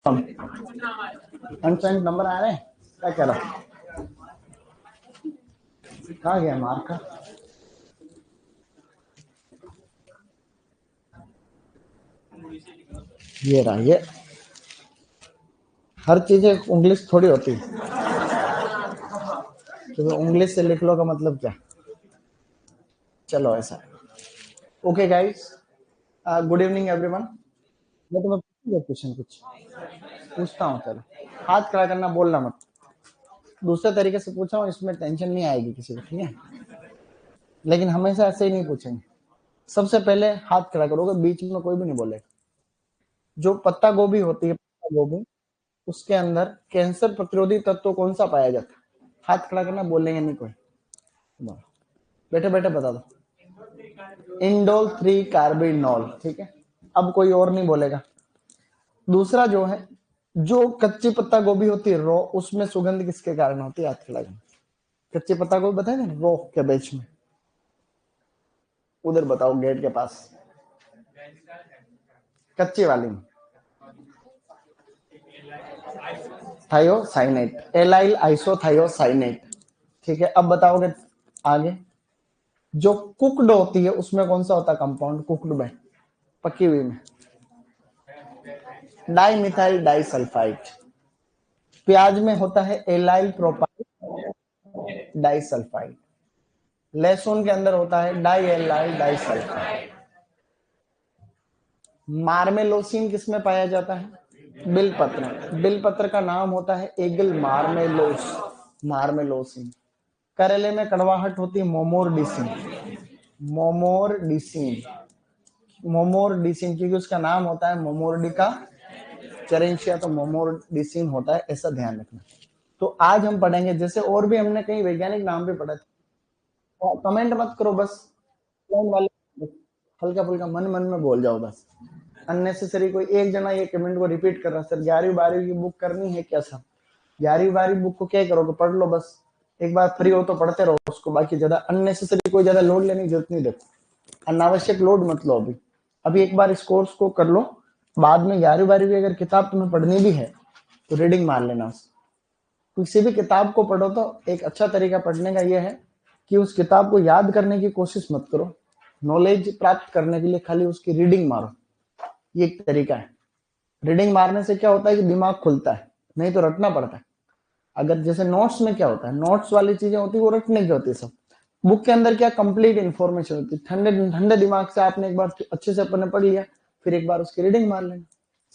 Unsigned number आ रहे हैं, क्या कह रहा हूँ, कहाँ गया मार्कर? ये रहा, ये हर चीज इंग्लिश थोड़ी होती है, तो इंग्लिश से लिख लो का मतलब क्या? चलो ऐसा। Okay guys, good evening everyone. मैं तुम्हें क्वेश्चन कुछ पूछता हूँ, चलो हाथ खड़ा करना, बोलना मत। दूसरे तरीके से पूछा हूँ, इसमें टेंशन नहीं आएगी किसी को, ठीक है? लेकिन हमेशा ऐसे ही नहीं पूछेंगे। सबसे पहले हाथ खड़ा करोगे, बीच में कोई भी नहीं बोलेगा। जो पत्ता गोभी होती है, पत्ता गोभी, उसके अंदर कैंसर प्रतिरोधी तत्व कौन सा पाया जाता है? हाथ खड़ा करना, बोलेंगे नहीं कोई। बैठे बैठे बता दो। इंडोल 3 कार्बिनोल, ठीक है? अब कोई और नहीं बोलेगा। दूसरा जो है, जो कच्ची पत्ता गोभी होती है रो, उसमें सुगंध किसके कारण होती है? हाथ खड़ा करना। कच्ची पत्ता गोभी बताए ना, रो के बीच में, उधर बताओ गेट के पास, कच्ची वाली में। थायोसाइनेट, एलाइल आइसोथायोसाइनेट, ठीक है? अब बताओगे आगे। जो कुक्ड होती है उसमें कौन सा होता है कंपाउंड? कुक्ड में, पकी हुई में, डाइमिथाइल डाइसल्फाइड। प्याज में होता है एलाइल प्रोपाइल डाइसल्फाइड। लहसुन के अंदर होता है डाइएलाइल डाइसल्फाइड। मार्मेलोसिन किसमें पाया जाता है? बिलपत्र। बिलपत्र का नाम होता है एगल मार्मेलोस, मार्मेलोसिन। करेले में कड़वाहट होती है मोमोरडिसिन, मोमोरडिसिन, मोमोरडिसिन, क्योंकि उसका नाम होता है मोमोरडिका चेरेंशिया, तो मोमोरडिसिन होता है, ऐसा ध्यान रखना। तो आज हम पढ़ेंगे, जैसे और भी हमने कई वैज्ञानिक नाम भी पढ़े थे। कमेंट मत करो, बस वाले हल्का फुल्का मन मन में बोल जाओ बस। अननेसेसरी कोई एक जना ये कमेंट को रिपीट कर रहा, सर 11वीं 12वीं की बुक करनी है क्या? सर 11वीं 12वीं बुक को क्या करोगे? पढ़ लो बस, एक बार फ्री हो तो पढ़ते रहो उसको। बाकी ज्यादा अननेसेसरी कोई ज्यादा लोड लेने की जरूरत नहीं। देखो, अनावश्यक लोड मत लो। अभी अभी एक बार इस कोर्स को कर लो, बाद में 11वीं 12वीं अगर किताब तुम्हें पढ़नी भी है तो रीडिंग मार लेना। किसी भी किताब को पढ़ो तो एक अच्छा तरीका पढ़ने का यह है कि उस किताब को याद करने की कोशिश मत करो, नॉलेज प्राप्त करने के लिए खाली उसकी रीडिंग मारो, ये एक तरीका है। रीडिंग मारने से क्या होता है कि दिमाग खुलता है, नहीं तो रटना पड़ता है। अगर जैसे नोट्स में क्या होता है, नोट्स वाली चीजें होती है वो रटने की होती है। सब बुक के अंदर क्या कंप्लीट इन्फॉर्मेशन होती है। ठंडे ठंडे दिमाग से आपने एक बार अच्छे से अपने पढ़ लिया, फिर एक बार उसकी रीडिंग मार लेना,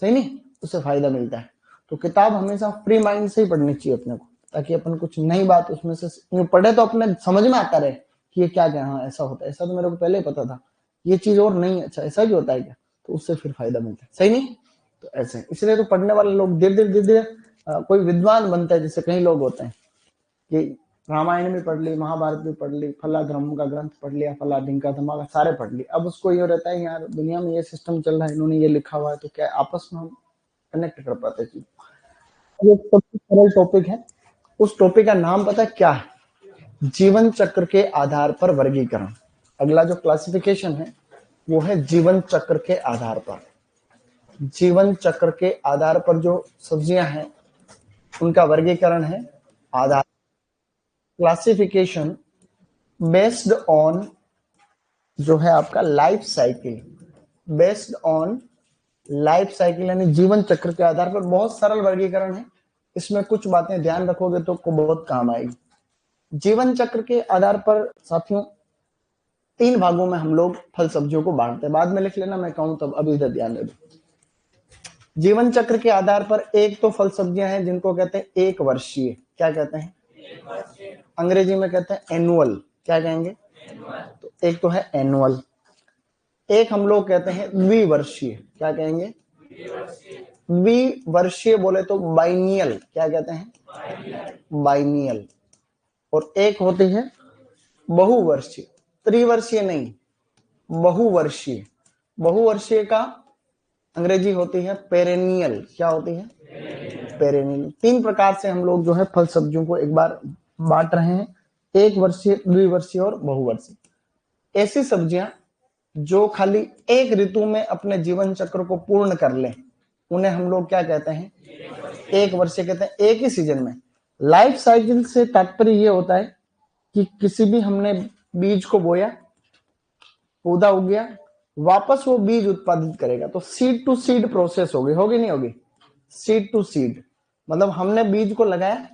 सही नहीं? उससे फायदा मिलता है। तो किताब हमेशा फ्री माइंड से ही पढ़नी चाहिए अपने को, ताकि अपन कुछ नई बात उसमें से पढ़े तो अपने समझ में आता रहे कि ये क्या क्या, हाँ ऐसा होता है, ऐसा तो मेरे को पहले ही पता था, ये चीज और नहीं, अच्छा ऐसा भी होता है क्या? तो उससे फिर फायदा मिलता है, सही नहीं? तो ऐसे इसलिए तो पढ़ने वाले लोग धीरे धीरे धीरे धीरे कोई विद्वान बनता है। जैसे कई लोग होते हैं कि रामायण भी पढ़ ली, महाभारत भी पढ़ ली, फला धर्म का ग्रंथ पढ़ लिया, फला ढिंका धमाका सारे पढ़ ली। अब उसको ये रहता है यार दुनिया में ये सिस्टम चल रहा है, इन्होंने ये लिखा हुआ है, तो क्या आपस में हम कनेक्ट कर पाते हैं? ये सबसे सरल टॉपिक है। उस टॉपिक का नाम पता है क्या है? जीवन चक्र के आधार पर वर्गीकरण। अगला जो क्लासिफिकेशन है वो है जीवन चक्र के आधार पर। जीवन चक्र के आधार पर जो सब्जियां हैं उनका वर्गीकरण है आधार, क्लासिफिकेशन बेस्ड ऑन जो है आपका life cycle, based on life cycle, यानी जीवन चक्र के आधार पर। बहुत सरल वर्गीकरण है, इसमें कुछ बातें ध्यान रखोगे तो बहुत काम आएगी। जीवन चक्र के आधार पर साथियों 3 भागों में हम लोग फल सब्जियों को बांटते हैं। बाद में लिख लेना, मैं कहूं तब, अभी इधर ध्यान दे दो। जीवन चक्र के आधार पर एक तो फल सब्जियां हैं जिनको कहते हैं एक वर्षीय, क्या कहते हैं? अंग्रेजी में कहते हैं एनुअल, क्या कहेंगे? तो एक तो है एनुअल। एक हम लोग कहते हैं द्विवर्षीय, क्या कहेंगे? द्विवर्षीय बोले तो बाइनियल, क्या कहते हैं? बाइनियल। और एक होती है बहुवर्षीय, त्रिवर्षीय नहीं, बहुवर्षीय। बहुवर्षीय का अंग्रेजी होती है पेरेनियल, क्या होती है? पेरेनियल। 3 प्रकार से हम लोग जो है फल सब्जियों को एक बार बांट रहे हैं, एक वर्षीय, द्विवर्षीय और बहुवर्षीय। ऐसी सब्जियां जो खाली एक ऋतु में अपने जीवन चक्र को पूर्ण कर ले, उन्हें हम लोग क्या कहते हैं, एक वर्षीय कहते हैं। एक ही सीजन में। लाइफ साइकिल से तात्पर्य ये होता है कि किसी भी हमने बीज को बोया, पौधा उग गया, वापस वो बीज उत्पादित करेगा, तो सीड टू सीड प्रोसेस होगी नहीं होगी? सीड टू सीड मतलब हमने बीज को लगाया,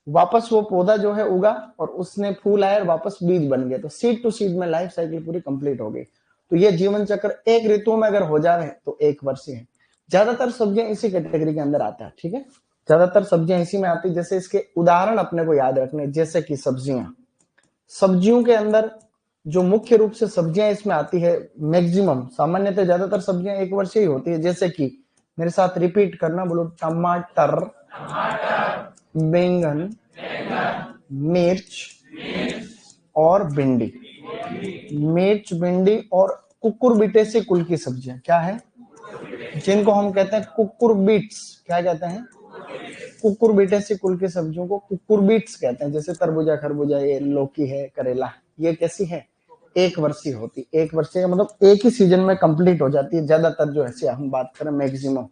वापस वो पौधा जो है उगा और उसने फूल आया और वापस बीज बन गया, तो सीड टू सीड में लाइफ साइकिल पूरी कंप्लीट हो गई। तो ये जीवन चक्र एक ऋतु में अगर हो जाए तो एक वर्ष है। ज्यादातर सब्जियां इसी कैटेगरी के अंदर आता है, ठीक है। ज्यादातर सब्जियां इसी में आती है। जैसे इसके उदाहरण अपने को याद रखने, जैसे कि सब्जियों के अंदर जो मुख्य रूप से सब्जियां इसमें आती है, मैक्सिमम सामान्यतः ज्यादातर सब्जियां एक वर्ष ही होती है। जैसे कि मेरे साथ रिपीट करना, बोलो, टमाटर, बैंगन, मिर्च और भिंडी। मिर्च, भिंडी और कुकुरबिटेसी कुल की सब्जियां क्या है, जिनको हम कहते हैं कुकुरबिट्स। क्या कहते हैं? कुकुरबिटेसी कुल की सब्जियों को कुकुरबिट्स कहते हैं। जैसे तरबूजा, खरबूजा, ये लौकी है, करेला, ये कैसी है, एक वर्षीय होती। एक वर्षीय का मतलब एक ही सीजन में कंप्लीट हो जाती है ज्यादातर, जो है हम बात करें मैक्सिमम।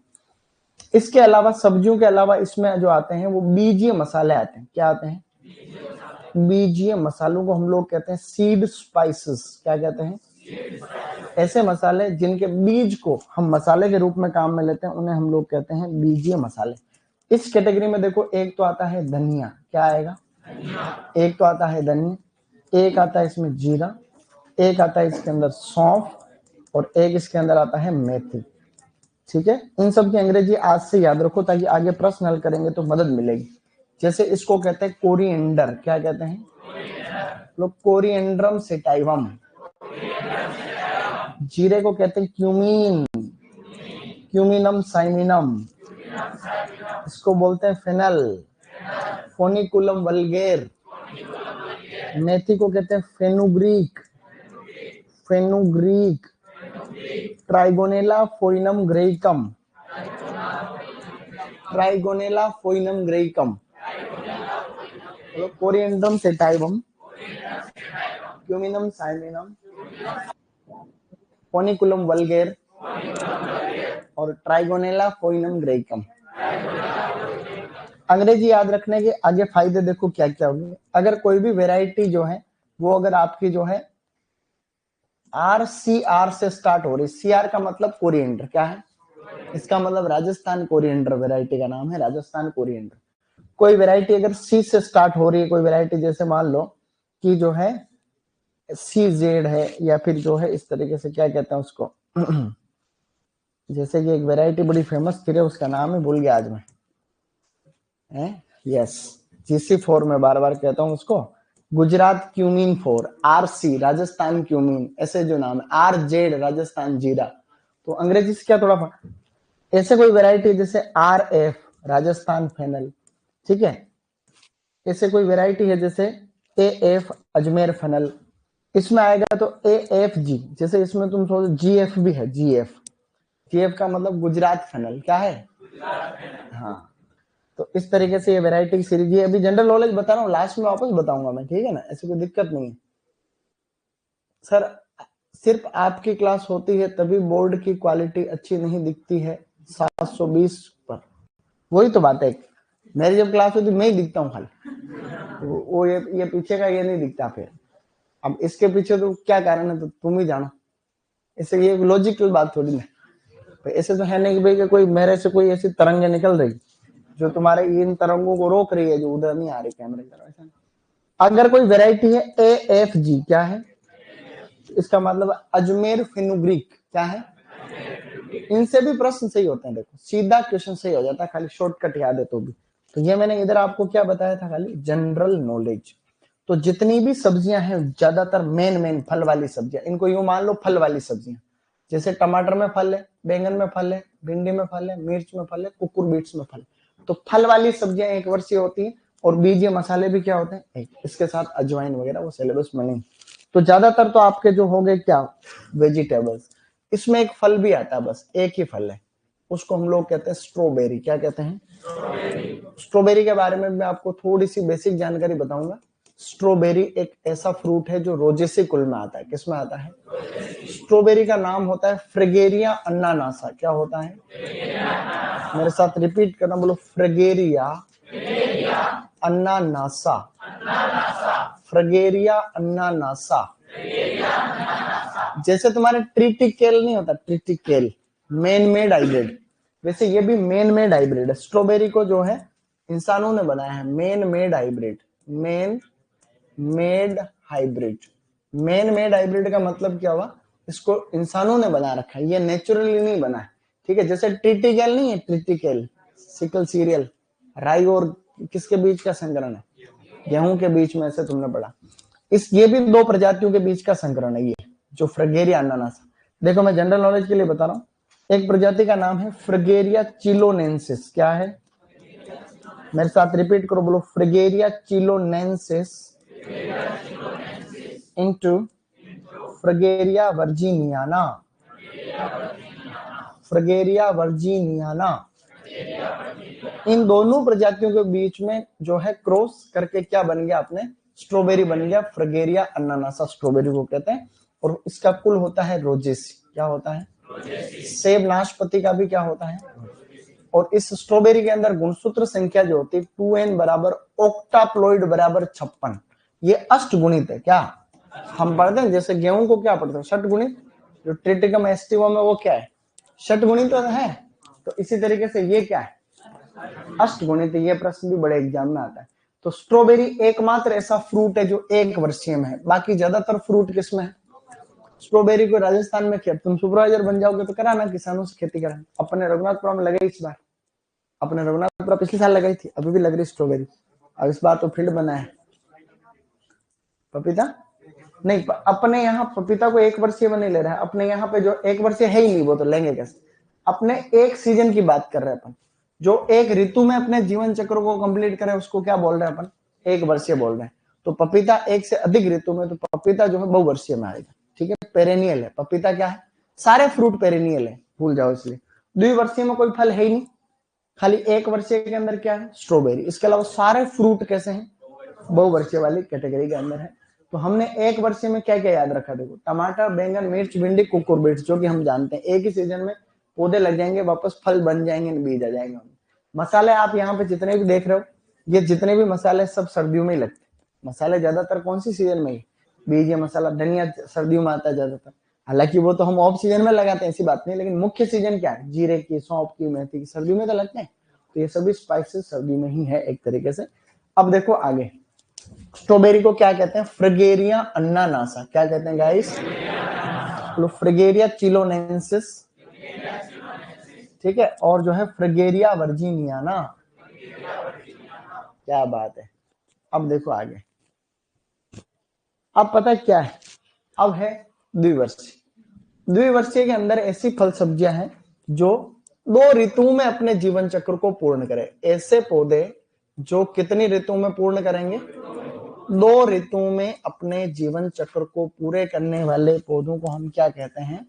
इसके अलावा, सब्जियों के अलावा इसमें जो आते हैं वो बीजीय मसाले आते हैं। क्या आते हैं? बीजीय मसालों को हम लोग कहते हैं सीड स्पाइसेस। क्या कहते हैं? ऐसे मसाले जिनके बीज को हम मसाले के रूप में काम में लेते हैं, उन्हें हम लोग कहते हैं बीजीय मसाले। इस कैटेगरी में देखो, एक तो आता है धनिया। क्या आएगा? एक तो आता है धनिया, एक आता है इसमें जीरा, एक आता है इसके अंदर सौंफ, और एक इसके अंदर आता है मेथी। ठीक है। इन सब की अंग्रेजी आज से याद रखो ताकि आगे प्रश्न हल करेंगे तो मदद मिलेगी। जैसे इसको कहते हैं कोरिएंडर। क्या कहते हैं लोग? Coriandrum sativum. जीरे को कहते हैं क्यूमीन, क्यूमिनम साइमिनम। इसको बोलते हैं फेनल, फोनिकुलम वल्गेर। मेथी को कहते हैं fenugreek, fenugreek. Trigonella foenum graecum, Trigonella foenum graecum. Coriandrum sativum, Cuminum cyminum, Foeniculum vulgare और ट्राइगोनेला फोइनम ग्रेइकम। अंग्रेजी याद रखने के आगे फायदे देखो क्या क्या होंगे। अगर कोई भी वैरायटी जो है वो अगर आपकी जो है RCR से स्टार्ट हो रही, CR का मतलब कोरिएंडर। क्या है इसका मतलब? राजस्थान कोरिएंडर वैरायटी का नाम है, राजस्थान कोरिएंडर। कोई वैरायटी अगर C से स्टार्ट हो रही है, कोई वैरायटी जैसे मान लो कि जो है CZ है, या फिर जो है इस तरीके से क्या कहते हैं उसको जैसे कि एक वैरायटी बड़ी फेमस थी, उसका नाम ही भूल गया आज मैं। यस, GC4 में बार बार कहता हूं उसको, Gujarat cumene 4, RC Rajasthan cumene, ऐसे जो नाम है, RZ राजस्थान जीरा। तो अंग्रेजी से क्या थोड़ा ऐसे कोई वैरायटी जैसे RF राजस्थान फेनल। ठीक है। ऐसे कोई वैरायटी है जैसे AF अजमेर फेनल। इसमें आएगा तो AFG, जैसे इसमें तुम सोचो GF भी है, GF का मतलब गुजरात फेनल। क्या है? हाँ। तो इस तरीके से ये वैरायटी की सीरीज है। अभी जनरल नॉलेज बता रहा हूँ, लास्ट में वापस बताऊंगा मैं, ठीक है ना, ऐसी कोई दिक्कत नहीं है। सर सिर्फ आपकी क्लास होती है तभी बोर्ड की क्वालिटी अच्छी नहीं दिखती है 720 पर। वही तो बात है, मेरी जब क्लास होती मैं ही दिखता हूँ खाली, वो ये पीछे का ये नहीं दिखता। फिर अब इसके पीछे तो क्या कारण है तो तुम ही जानो। इससे ये लॉजिकल बात थोड़ी ना, तो ऐसे तो है नहीं कि भाई कोई मेरे से कोई ऐसी तरंगे निकल रही जो तुम्हारे इन तरंगों को रोक रही है, जो उधर नहीं आ रही कैमरे की तरफ। अगर कोई वैरायटी है AFG, क्या है इसका मतलब? अजमेर फेनुग्रीक। क्या है? इनसे भी प्रश्न सही होते हैं, देखो सीधा क्वेश्चन सही हो जाता है, खाली शॉर्टकट याद है तो भी। तो ये मैंने इधर आपको क्या बताया था, खाली जनरल नॉलेज। तो जितनी भी सब्जियां हैं ज्यादातर मेन फल वाली सब्जियां, इनको यूं मान लो फल वाली सब्जियां। जैसे टमाटर में फल है, बैंगन में फल है, भिंडी में फल है, मिर्च में फल है, कुकुरबिट्स में फल। तो फल वाली सब्जियां एक वर्षीय होती है, और बीजीय मसाले भी क्या होते हैं एक, इसके साथ अजवाइन वगैरह वो सिलेबस में नहीं। तो ज्यादातर तो आपके जो हो गए क्या, वेजिटेबल्स। इसमें एक फल भी आता है, बस एक ही फल है, उसको हम लोग कहते हैं स्ट्रॉबेरी। क्या कहते हैं? स्ट्रॉबेरी के बारे में मैं आपको थोड़ी सी बेसिक जानकारी बताऊंगा। स्ट्रॉबेरी एक ऐसा फ्रूट है जो रोजेसी कुल में आता है। किस में आता है? स्ट्रॉबेरी का नाम होता है फ्रिगेरिया अन्नानासा। क्या होता है? मेरे साथ रिपीट करना, बोलो फ्रिगेरिया अन्नानासा। फ्रिगेरिया अन्नानासा। जैसे तुम्हारे ट्रिटिकेल नहीं होता, ट्रिटिकेल मैन मेड हाइब्रिड, वैसे ये भी मैन मेड हाइब्रिड है। स्ट्रॉबेरी को जो है इंसानों ने बनाया है, man made hybrid. Man made hybrid. Man made hybrid का मतलब क्या हुआ? इसको इंसानों ने बना रखा है, ये नेचुरली नहीं बना है। ठीक है, जैसे ट्रिटिकेल नहीं है, ट्रिटिकेल सिकल सीरियल, राई और किसके बीच का संकरण है? गेहूं के बीच में, ऐसे तुमने पढ़ा। ये भी दो प्रजातियों के बीच का संकरण है, ये जो फ्रिगेरिया अन्नानासा। देखो मैं जनरल नॉलेज के लिए बता रहा हूं। एक प्रजाति का नाम है फ्रिगेरिया चिलोनेंसिस। क्या है? मेरे साथ रिपीट करो, बोलो फ्रिगेरिया चिलोनेंसिस इनटू फ्रिगेरिया वर्जीनियाना। फ्रिगेरिया वर्जीनियाना। इन दोनों प्रजातियों के बीच में जो है क्रॉस करके क्या बन गया? अपने स्ट्रॉबेरी बन गया, फ्रिगेरिया अन्नानासा स्ट्रॉबेरी को कहते हैं। और इसका कुल होता है रोजेसी। क्या होता है? सेब नाशपाती का भी क्या होता है? और इस स्ट्रॉबेरी के अंदर गुणसूत्र संख्या जो होती है 2n बराबर ऑक्टाप्लॉइड बराबर 56, ये अष्टगुणित है। क्या हम पढ़ते हैं? जैसे गेहूं को क्या पढ़ते हैं? षटगुणित। जो ट्रिटिकम एस्टिवम है वो क्या है? षटगुणित तो है। तो इसी तरीके से ये क्या है? अष्टगुणित। ये प्रश्न भी बड़े एग्जाम में आता है। तो स्ट्रॉबेरी एकमात्र ऐसा फ्रूट है जो एक वर्षीय में है। बाकी ज्यादातर फ्रूट किसमें है? स्ट्रॉबेरी को राजस्थान में खेत, तुम सुपरवाइजर बन जाओगे तो कराना, किसानों से खेती कराना। अपने रघुनाथपुरा में लगाई इस बार, अपने रघुनाथपुरा पिछले साल लगाई थी, अभी भी लग रही स्ट्रॉबेरी। अब इस बार तो फील्ड बना है। पपीता नहीं, अपने यहाँ पपीता को एक वर्षीय में नहीं ले रहा है। अपने यहाँ पे जो एक वर्षीय है ही नहीं, वो तो लेंगे कैसे? अपने एक सीजन की बात कर रहे हैं अपन। जो एक ऋतु में अपने जीवन चक्र को कंप्लीट करे उसको क्या बोल रहे हैं अपन? एक वर्षीय बोल रहे हैं। तो पपीता एक से अधिक ऋतु में, तो पपीता जो है बहुवर्षीय में आएगा। ठीक है, पेरेनियल है पपीता। क्या है? सारे फ्रूट पेरेनियल है, भूल जाओ इसलिए। द्विवर्षीय में कोई फल है ही नहीं, खाली एक वर्षीय के अंदर क्या है? स्ट्रॉबेरी। इसके अलावा सारे फ्रूट कैसे हैं? बहुवर्षीय वाली कैटेगरी के अंदर है। तो हमने एक वर्षीय में क्या क्या याद रखा? देखो, टमाटर, बैंगन, मिर्च, भिंडी, कुकुरबिट्स, जो कि हम जानते हैं एक ही सीजन में पौधे लग जाएंगे, वापस फल बन जाएंगे, बीज आ जाएंगे। मसाले आप यहाँ पे जितने भी देख रहे हो, ये जितने भी मसाले सब सर्दियों में ही लगते हैं। मसाले ज्यादातर कौन सी सीजन में? बीज या मसाला, धनिया सर्दियों में आता है ज्यादातर। हालांकि वो तो हम ऑफ सीजन में लगाते हैं, ऐसी बात नहीं, लेकिन मुख्य सीजन क्या है? जीरे की, सौंफ की, मेथी की, सर्दियों में तो लगते हैं। तो ये सभी स्पाइसेस सर्दी में ही है एक तरीके से। अब देखो आगे, स्ट्रॉबेरी को क्या कहते हैं? फ्रिगेरिया अन्नानासा। क्या कहते हैं गाइस? फ्रिगेरिया चिलोनेंसिस। ठीक है, और जो है फ्रिगेरिया वर्जीनियाना। क्या बात है। अब देखो आगे, अब पता है क्या है? अब है द्विवर्षीय। द्विवर्षीय के अंदर ऐसी फल सब्जियां हैं जो दो ऋतुओं में अपने जीवन चक्र को पूर्ण करे। ऐसे पौधे जो कितनी ऋतुओं में पूर्ण करेंगे? दो ऋतुओं में अपने जीवन चक्र को पूरे करने वाले पौधों को हम क्या कहते हैं?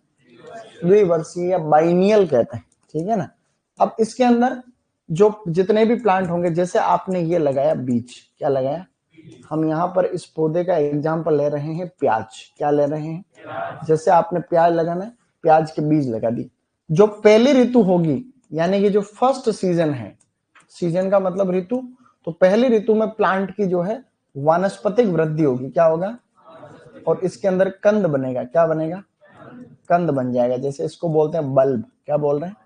द्विवर्षीय या बाइनियल कहते हैं। ठीक है ना। अब इसके अंदर जो जितने भी प्लांट होंगे, जैसे आपने ये लगाया बीज, क्या लगाया? हम यहाँ पर इस पौधे का एग्जाम्पल ले रहे हैं प्याज। क्या ले रहे हैं? जैसे आपने प्याज लगाना है, प्याज के बीज लगा दी। जो पहली ऋतु होगी, यानी कि जो फर्स्ट सीजन है, सीजन का मतलब ऋतु, तो पहली ऋतु में प्लांट की जो है वानस्पतिक वृद्धि होगी। क्या होगा? और इसके अंदर कंद बनेगा। क्या बनेगा? कंद बन जाएगा। जैसे इसको बोलते हैं बल्ब। क्या बोल रहे हैं?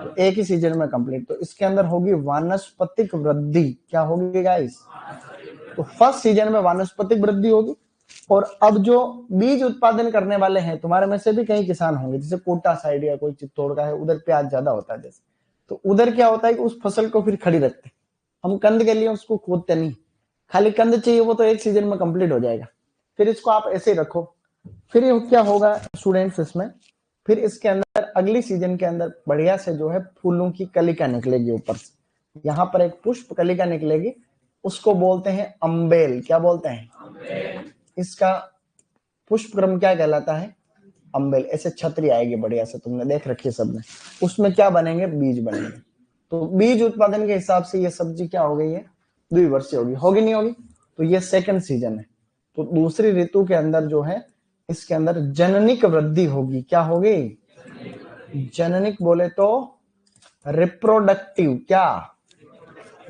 तो एक ही सीजन में कंप्लीट। तो इसके अंदर होगी वानस्पतिक वृद्धि। क्या होगी गाइस? तो फर्स्ट सीजन में वानस्पतिक वृद्धि होगी। और अब जो बीज उत्पादन करने वाले हैं, तुम्हारे में से भी कई किसान होंगे, जैसे कोटा साइड या कोई चित्तौड़ का है, उधर प्याज ज्यादा होता है जैसे, तो उधर क्या होता है कि उस फसल को फिर खड़ी रखते हैं। हम कंद के लिए उसको खोदते नहीं, खाली कंद चाहिए, वो तो एक सीजन में कंप्लीट हो जाएगा। फिर इसको आप ऐसे ही रखो। फिर ये क्या होगा स्टूडेंट्स इसमें, फिर इसके अंदर अगली सीजन के अंदर बढ़िया से जो है फूलों की कलिका निकलेगी ऊपर से। यहाँ पर एक पुष्प कलिका निकलेगी, उसको बोलते हैं अम्बेल। क्या बोलते हैं? इसका पुष्प क्रम क्या कहलाता है? अम्बेल। ऐसे छतरी आएगी बढ़िया से, तुमने देख रखी है सबने। उसमें क्या बनेंगे? बीज बनेंगे। तो बीज उत्पादन के हिसाब से ये सब्जी क्या हो गई है? द्विवर्षीय होगी। होगी नहीं होगी? तो ये सेकंड सीजन है। तो दूसरी ऋतु के अंदर जो है इसके अंदर जननिक वृद्धि होगी। क्या होगी? जननिक बोले तो रिप्रोडक्टिव। क्या?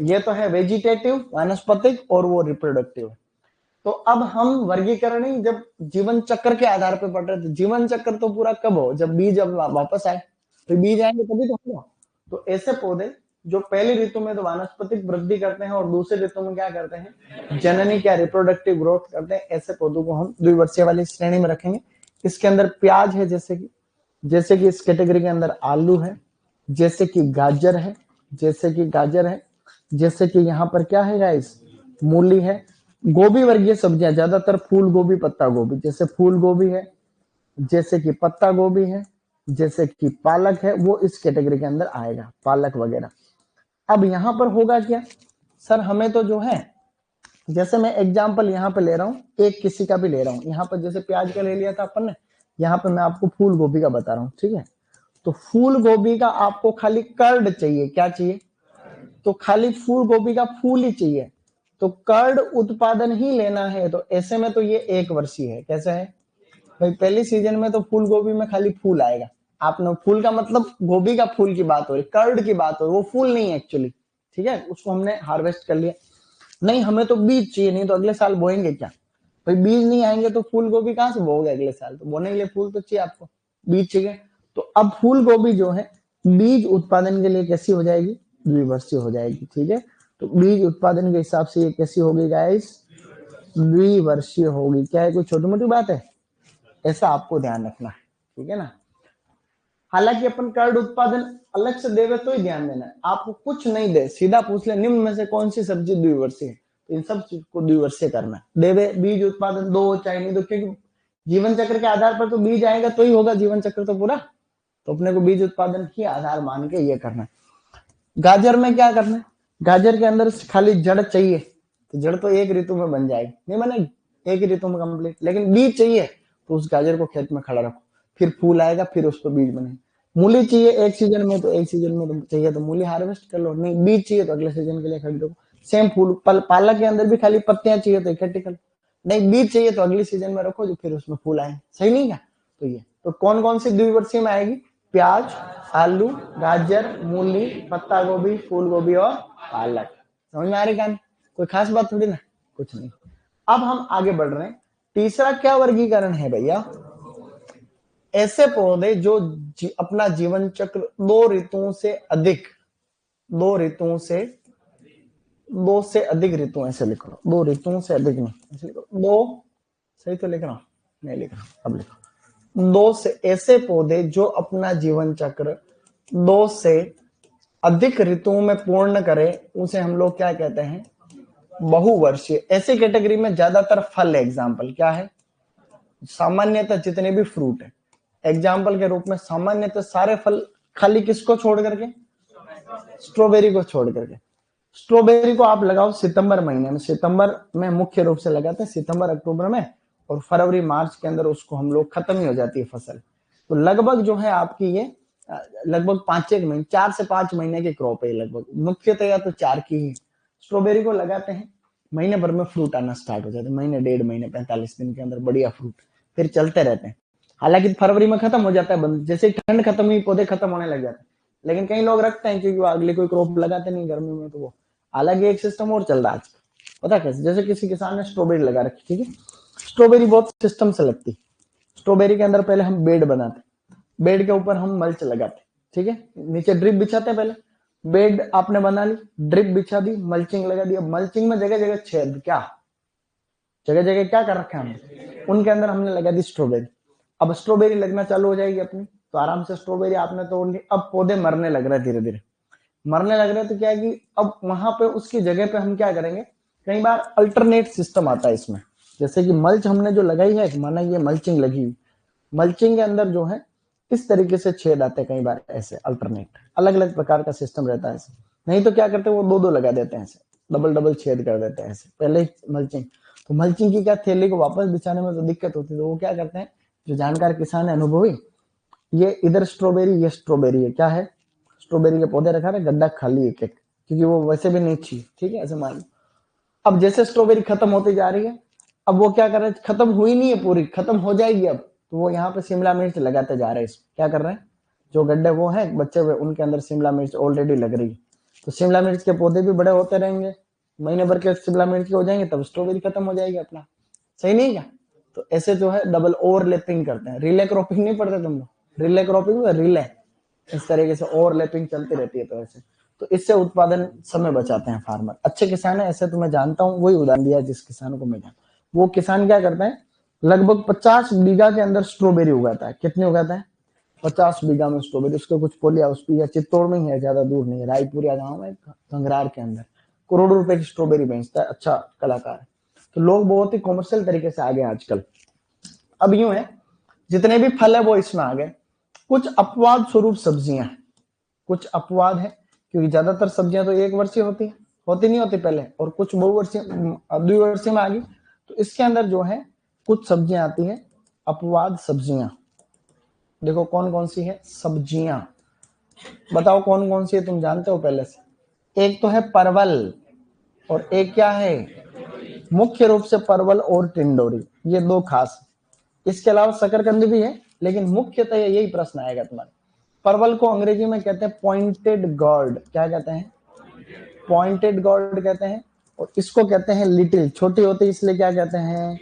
ये तो है वेजिटेटिव वानस्पतिक और वो रिप्रोडक्टिव। तो अब हम वर्गीकरण ही जब जीवन चक्र के आधार पर पढ़ रहे थे, जीवन चक्र तो पूरा कब हो? जब बीज अब वापस आए, तो बीज आएंगे तभी तो होगा। तो ऐसे पौधे जो पहली ऋतु में तो वानस्पतिक वृद्धि करते हैं और दूसरी ऋतु में क्या करते हैं? जननी क्या रिप्रोडक्टिव ग्रोथ करते हैं। ऐसे पौधों को हम द्विवर्षीय वाली श्रेणी में रखेंगे। इसके अंदर प्याज है, जैसे कि इस कैटेगरी के अंदर आलू है, जैसे कि गाजर है, जैसे कि यहाँ पर क्या है गाइस? मूली है। गोभी वर्गीय सब्जियां ज्यादातर फूल गोभी, पत्ता गोभी, जैसे फूल गोभी है, जैसे कि पत्ता गोभी है, जैसे कि पालक है, वो इस कैटेगरी के अंदर आएगा, पालक वगैरह। अब यहाँ पर होगा क्या सर? हमें तो जो है, जैसे मैं एग्जाम्पल यहाँ पे ले रहा हूँ, एक किसी का भी ले रहा हूँ। यहाँ पर जैसे प्याज का ले लिया था अपन ने, यहाँ पे मैं आपको फूल गोभी का बता रहा हूँ, ठीक है? तो फूल गोभी का आपको खाली कर्ड चाहिए। क्या चाहिए? तो खाली फूल गोभी का फूल ही चाहिए, तो कर्ड उत्पादन ही लेना है। तो ऐसे में तो ये 1 वर्षीय है। कैसे है भाई? पहली सीजन में तो फूल गोभी में खाली फूल आएगा। आपने फूल का मतलब गोभी का फूल की बात हो रही, कर्ड की बात हो रही, वो फूल नहीं है एक्चुअली, ठीक है? उसको हमने हार्वेस्ट कर लिया। नहीं, हमें तो बीज चाहिए, नहीं तो अगले साल बोएंगे क्या भाई? बीज नहीं आएंगे तो फूल गोभी कहां से बोओगे अगले साल? तो बोने के लिए फूल तो चाहिए आपको, बीज चाहिए। तो अब फूल गोभी जो है बीज उत्पादन के लिए कैसी हो जाएगी? द्विवर्षीय हो जाएगी, ठीक है? तो बीज उत्पादन के हिसाब से ये कैसी होगी गाइस? द्विवर्षीय होगी। क्या है, कोई छोटी मोटी बात है? ऐसा आपको ध्यान रखना है, ठीक है ना? हालांकि अपन कर्ड उत्पादन अलग से देवे तो ही ध्यान देना है। आपको कुछ नहीं दे, सीधा पूछ ले निम्न में से कौन सी सब्जी द्विवर्षीय है, तो इन सब चीज को द्विवर्षीय करना है। देवे बीज उत्पादन दो चाहे नहीं दो, क्योंकि जीवन चक्र के आधार पर तो बीज आएगा तो ही होगा जीवन चक्र तो पूरा। तो अपने को बीज उत्पादन ही आधार मान के ये करना है। गाजर में क्या करना है? गाजर के अंदर खाली जड़ चाहिए, तो जड़ तो 1 ऋतु में बन जाएगी, नहीं बनेगी? 1 ऋतु में कंप्लीट। लेकिन बीज चाहिए तो उस गाजर को खेत में खड़ा रखो, फिर फूल आएगा, फिर उस पर बीज बनेगा। मूली चाहिए 1 सीजन में, तो 1 सीजन में तो चाहिए तो मूली हार्वेस्ट कर लो। नहीं, बीज चाहिए तो अगले सीजन के लिए खरीदो। सेम फूल पालक के अंदर भी खाली पत्तियां चाहिए तो इकट्ठी कर लो। नहीं, बीज चाहिए तो अगली सीजन में रखो, जो फिर उसमें फूल आए। सही नहीं क्या? तो ये तो कौन कौन सी द्विवर्षीय में आएगी? प्याज, आलू, गाजर, मूली, पत्ता गोभी, फूल गोभी और पालक। समझ में आ रही कहानी? कोई खास बात थोड़ी ना, कुछ नहीं। अब हम आगे बढ़ रहे हैं। तीसरा क्या वर्गीकरण है भैया? ऐसे पौधे जो अपना जीवन चक्र 2 ऋतुओं से अधिक, 2 ऋतुओं से 2 से अधिक ऋतु, ऐसे लिख लो, 2 ऋतुओं से अधिक नहीं, ऐसे लिखो 2। सही तो लिख रहा हूं? नहीं लिख रहा, अब लिखो 2 से। ऐसे पौधे जो अपना जीवन चक्र 2 से अधिक ऋतुओं में पूर्ण करे, उसे हम लोग क्या कहते हैं? बहुवर्षीय। ऐसी कैटेगरी में ज्यादातर फल है। एग्जाम्पल क्या है? सामान्यतः जितने भी फ्रूट है, एग्जाम्पल के रूप में सामान्यतः सारे फल, खाली किसको छोड़ करके? स्ट्रॉबेरी को छोड़ करके। स्ट्रॉबेरी को आप लगाओ सितंबर महीने में, सितंबर में मुख्य रूप से लगाते हैं, सितंबर अक्टूबर में, और फरवरी मार्च के अंदर उसको हम लोग खत्म ही हो जाती है फसल। तो लगभग जो है आपकी ये लगभग 5-1 महीने, 4 से 5 महीने की क्रॉप है लगभग, मुख्यतया तो 4 की ही। स्ट्रॉबेरी को लगाते हैं, महीने भर में फ्रूट आना स्टार्ट हो जाते हैं, महीने 1.5 महीने 45 दिन के अंदर बढ़िया फ्रूट, फिर चलते रहते हैं। हालांकि फरवरी में खत्म हो जाता है बंद, जैसे ठंड खत्म हुई पौधे खत्म होने लग जाते हैं। लेकिन कई लोग रखते हैं क्योंकि वो अगली कोई क्रॉप लगाते नहीं गर्मी में, तो वो हालांकि एक सिस्टम और चल रहा है आज, पता कैसे? जैसे किसी किसान ने स्ट्रॉबेरी लगा रखी, ठीक है? स्ट्रॉबेरी बहुत सिस्टम से लगती। स्ट्रॉबेरी के अंदर पहले हम बेड बनाते, बेड के ऊपर हम मल्च लगाते, ठीक है? नीचे ड्रिप बिछाते हैं। पहले बेड आपने बना ली, ड्रिप बिछा दी, मल्चिंग लगा दी। अब मल्चिंग में जगह जगह छेद, क्या जगह जगह क्या कर रखा है हमने? उनके अंदर हमने लगा दी स्ट्रॉबेरी। अब स्ट्रॉबेरी लगना चालू हो जाएगी अपनी, तो आराम से स्ट्रॉबेरी आपने तोड़ ली। अब पौधे मरने लग रहे हैं, धीरे धीरे मरने लग रहे हैं, तो क्या है कि अब वहां पे उसकी जगह पे हम क्या करेंगे? कई बार अल्टरनेट सिस्टम आता है इसमें, जैसे कि मल्च हमने जो लगाई है, माना ये मल्चिंग लगी हुई, मल्चिंग के अंदर जो है इस तरीके से छेद आते हैं कई बार, ऐसे अल्टरनेट अलग अलग प्रकार का सिस्टम रहता है ऐसे। नहीं तो क्या करते हैं, वो 2-2 लगा देते हैं, ऐसे डबल डबल छेद कर देते हैं ऐसे पहले ही मल्चिंग। तो मल्चिंग की क्या, थैली को वापस बिछाने में तो दिक्कत होती है, तो वो क्या करते हैं, जो जानकार किसान है, अनुभवी, ये इधर स्ट्रॉबेरी, ये स्ट्रॉबेरी है, क्या है? स्ट्रॉबेरी के पौधे रखा है, गड्ढा खाली एक एक, क्योंकि वो वैसे भी नहीं चाहिए, ठीक है? ऐसे मान लो अब जैसे स्ट्रॉबेरी खत्म होती जा रही है, अब वो क्या कर रहे हैं, खत्म हुई नहीं है पूरी, खत्म हो जाएगी अब, तो वो यहाँ पे शिमला मिर्च लगाते जा रहे हैं। क्या कर रहे हैं, जो गड्ढे वो है बच्चे हुए उनके अंदर शिमला मिर्च ऑलरेडी लग रही है, तो शिमला मिर्च के पौधे भी बड़े होते रहेंगे, महीने भर के शिमला मिर्च के हो जाएंगे, तब स्ट्रॉबेरी खत्म हो जाएगी अपना। सही नहीं क्या? तो ऐसे जो है डबल ओवरलैपिंग करते हैं। रिले क्रॉपिंग नहीं पढ़ते तुम लोग? रिले क्रॉपिंग में रिले इस तरीके से ओवरलैपिंग चलती रहती है, तो ऐसे तो इससे उत्पादन समय बचाते हैं फार्मर। अच्छे किसान है ऐसे तो मैं जानता हूँ, वही उदाहरण दिया जिस किसान को मैं जानता हूँ। वो किसान क्या करता है, लगभग 50 बीघा के अंदर स्ट्रॉबेरी उगाता है। कितने उगाता है? 50 बीघा में स्ट्रॉबेरी। उसके कुछ पोलिया उस या चित्तौड़ में ही है, ज्यादा दूर नहीं है, रायपुरिया गांव में कंगरार के अंदर करोड़ों रुपए की स्ट्रॉबेरी बेचता है, अच्छा कलाकार है। तो लोग बहुत ही कॉमर्शियल तरीके से आ गए आजकल। अब यूं है, जितने भी फल है वो इसमें आ गए। कुछ अपवाद स्वरूप सब्जियां, कुछ अपवाद है, क्योंकि ज्यादातर सब्जियां तो एक वर्षीय होती है, होती नहीं होती पहले, और कुछ बहुवर्षीय द्विवर्षीय में आ गई। तो इसके अंदर जो है कुछ सब्जियां आती है अपवाद सब्जियां। देखो कौन कौन सी है सब्जियां, बताओ कौन कौन सी है, तुम जानते हो पहले से? एक तो है परवल, और एक क्या है, मुख्य रूप से परवल और टिंडोरी, ये दो खास। इसके अलावा शकरकंदी भी है, लेकिन मुख्यतः यही प्रश्न आएगा तुम्हारे। परवल को अंग्रेजी में कहते हैं पॉइंटेड गॉर्ड। क्या कहते हैं? पॉइंटेड गॉर्ड कहते हैं। और इसको कहते हैं लिटिल, छोटी होती है इसलिए क्या कहते हैं,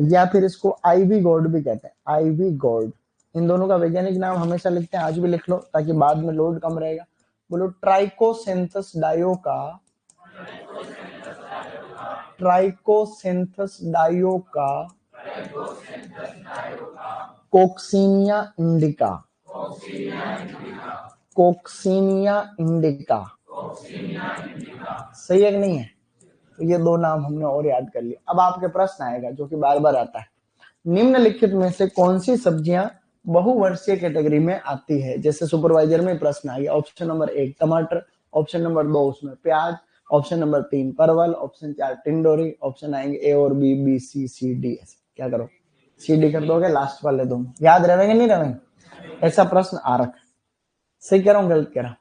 या फिर इसको आईवी गॉर्ड भी कहते हैं, आईवी गॉर्ड। इन दोनों का वैज्ञानिक नाम हमेशा लिखते हैं, आज भी लिख लो ताकि बाद में लोड कम रहेगा। बोलो ट्राइकोसेंथस डायोका, ट्राइकोसेंथस डायोका कोक्सीनिया इंडिका, कोक्सीनिया इंडिका। सही है कि नहीं है? तो ये दो नाम हमने और याद कर लिए। अब आपके प्रश्न आएगा जो कि बार बार आता है, निम्नलिखित में से कौन सी सब्जियां बहुवर्षीय कैटेगरी में आती है? जैसे सुपरवाइजर में प्रश्न आ गया, ऑप्शन नंबर 1 टमाटर, ऑप्शन नंबर 2 उसमें प्याज, ऑप्शन नंबर 3 परवल, ऑप्शन 4 टिंडोरी, ऑप्शन आएंगे ए और B, B C C D. क्या करो, सी डी कर दोगे, लास्ट वाले दो याद रहेंगे नहीं रहेंगे? ऐसा प्रश्न आ रखा। सही कह रहा हूँ गलत कह रहा हूँ?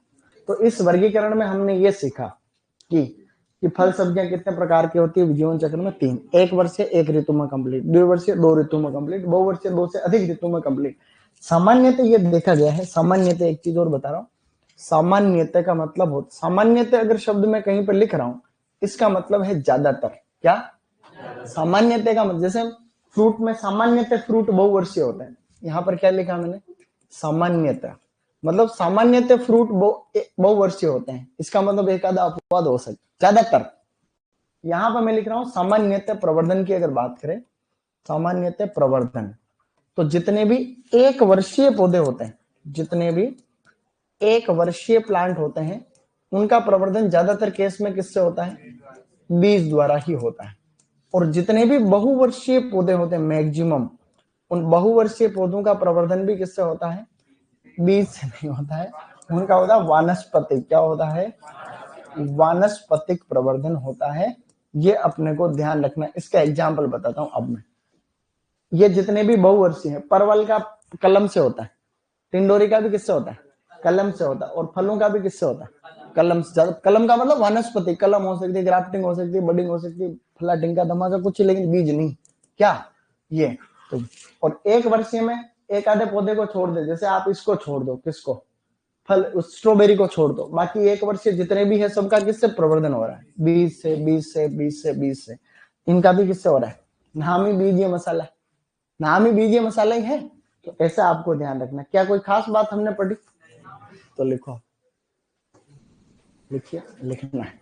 तो इस वर्गीकरण में हमने ये सीखा कि फल सब्जियां कितने प्रकार की होती है जीवन चक्र में? 3। एक वर्षीय एक ऋतु में कंप्लीट, द्विवर्षीय 2 ऋतु में कंप्लीट, बहुवर्षीय 2 से अधिक ऋतु में कंप्लीट। सामान्यतः ये देखा गया है, सामान्यतः एक चीज और बता रहा हूँ, सामान्यतः का मतलब हो, सामान्यतः अगर शब्द में कहीं पर लिख रहा हूं इसका मतलब है ज्यादातर। क्या सामान्यतः का मतलब? जैसे फ्रूट में सामान्यतः फ्रूट बहुवर्षीय होता है, यहाँ पर क्या लिखा मैंने, सामान्यतः, मतलब सामान्यतः फ्रूट बहुवर्षीय होते हैं, इसका मतलब एक आधा अपवाद हो सकता है, ज्यादातर। यहां पर मैं लिख रहा हूं सामान्यतः प्रवर्धन की अगर बात करें, सामान्यतः प्रवर्धन, तो जितने भी एक वर्षीय पौधे होते हैं, जितने भी एक वर्षीय प्लांट होते हैं, उनका प्रवर्धन ज्यादातर केस में किससे होता है? बीज द्वारा ही होता है। और जितने भी बहुवर्षीय पौधे होते हैं मैक्सिमम, उन बहुवर्षीय पौधों का प्रवर्धन भी किससे होता है? बीज से नहीं होता है, उनका होता है वानस्पतिक। क्या होता है? वानस्पतिक प्रवर्धन होता है। ये अपने को ध्यान रखना। इसका एग्जाम्पल बताता हूं अब मैं। ये जितने भी बहुवर्षीय हैं, परवल का कलम से होता है, टिंडोरी का भी किससे होता है? कलम से होता है, और फलों का भी किससे होता है? कलम से। कलम का मतलब वानस्पति, कलम हो सकती है, ग्राफ्टिंग हो सकती है, बडिंग हो सकती है, फला टिंका धमाका कुछ, लेकिन बीज नहीं। क्या ये तो? और एक वर्षीय में एक आधे पौधे को छोड़ दे, जैसे आप इसको छोड़ दो, किसको? फल, उस स्ट्रॉबेरी को छोड़ दो, बाकी एक वर्षीय जितने भी है सबका किससे प्रवर्धन हो रहा है? बीज से, बीज से, बीज से, बीज से। इनका भी किससे हो रहा है? नामी बीज मसाला, नामी बीज मसाला ही है। तो ऐसा आपको ध्यान रखना। क्या कोई खास बात हमने पढ़ी? तो लिखो, लिखिए, लिखना है।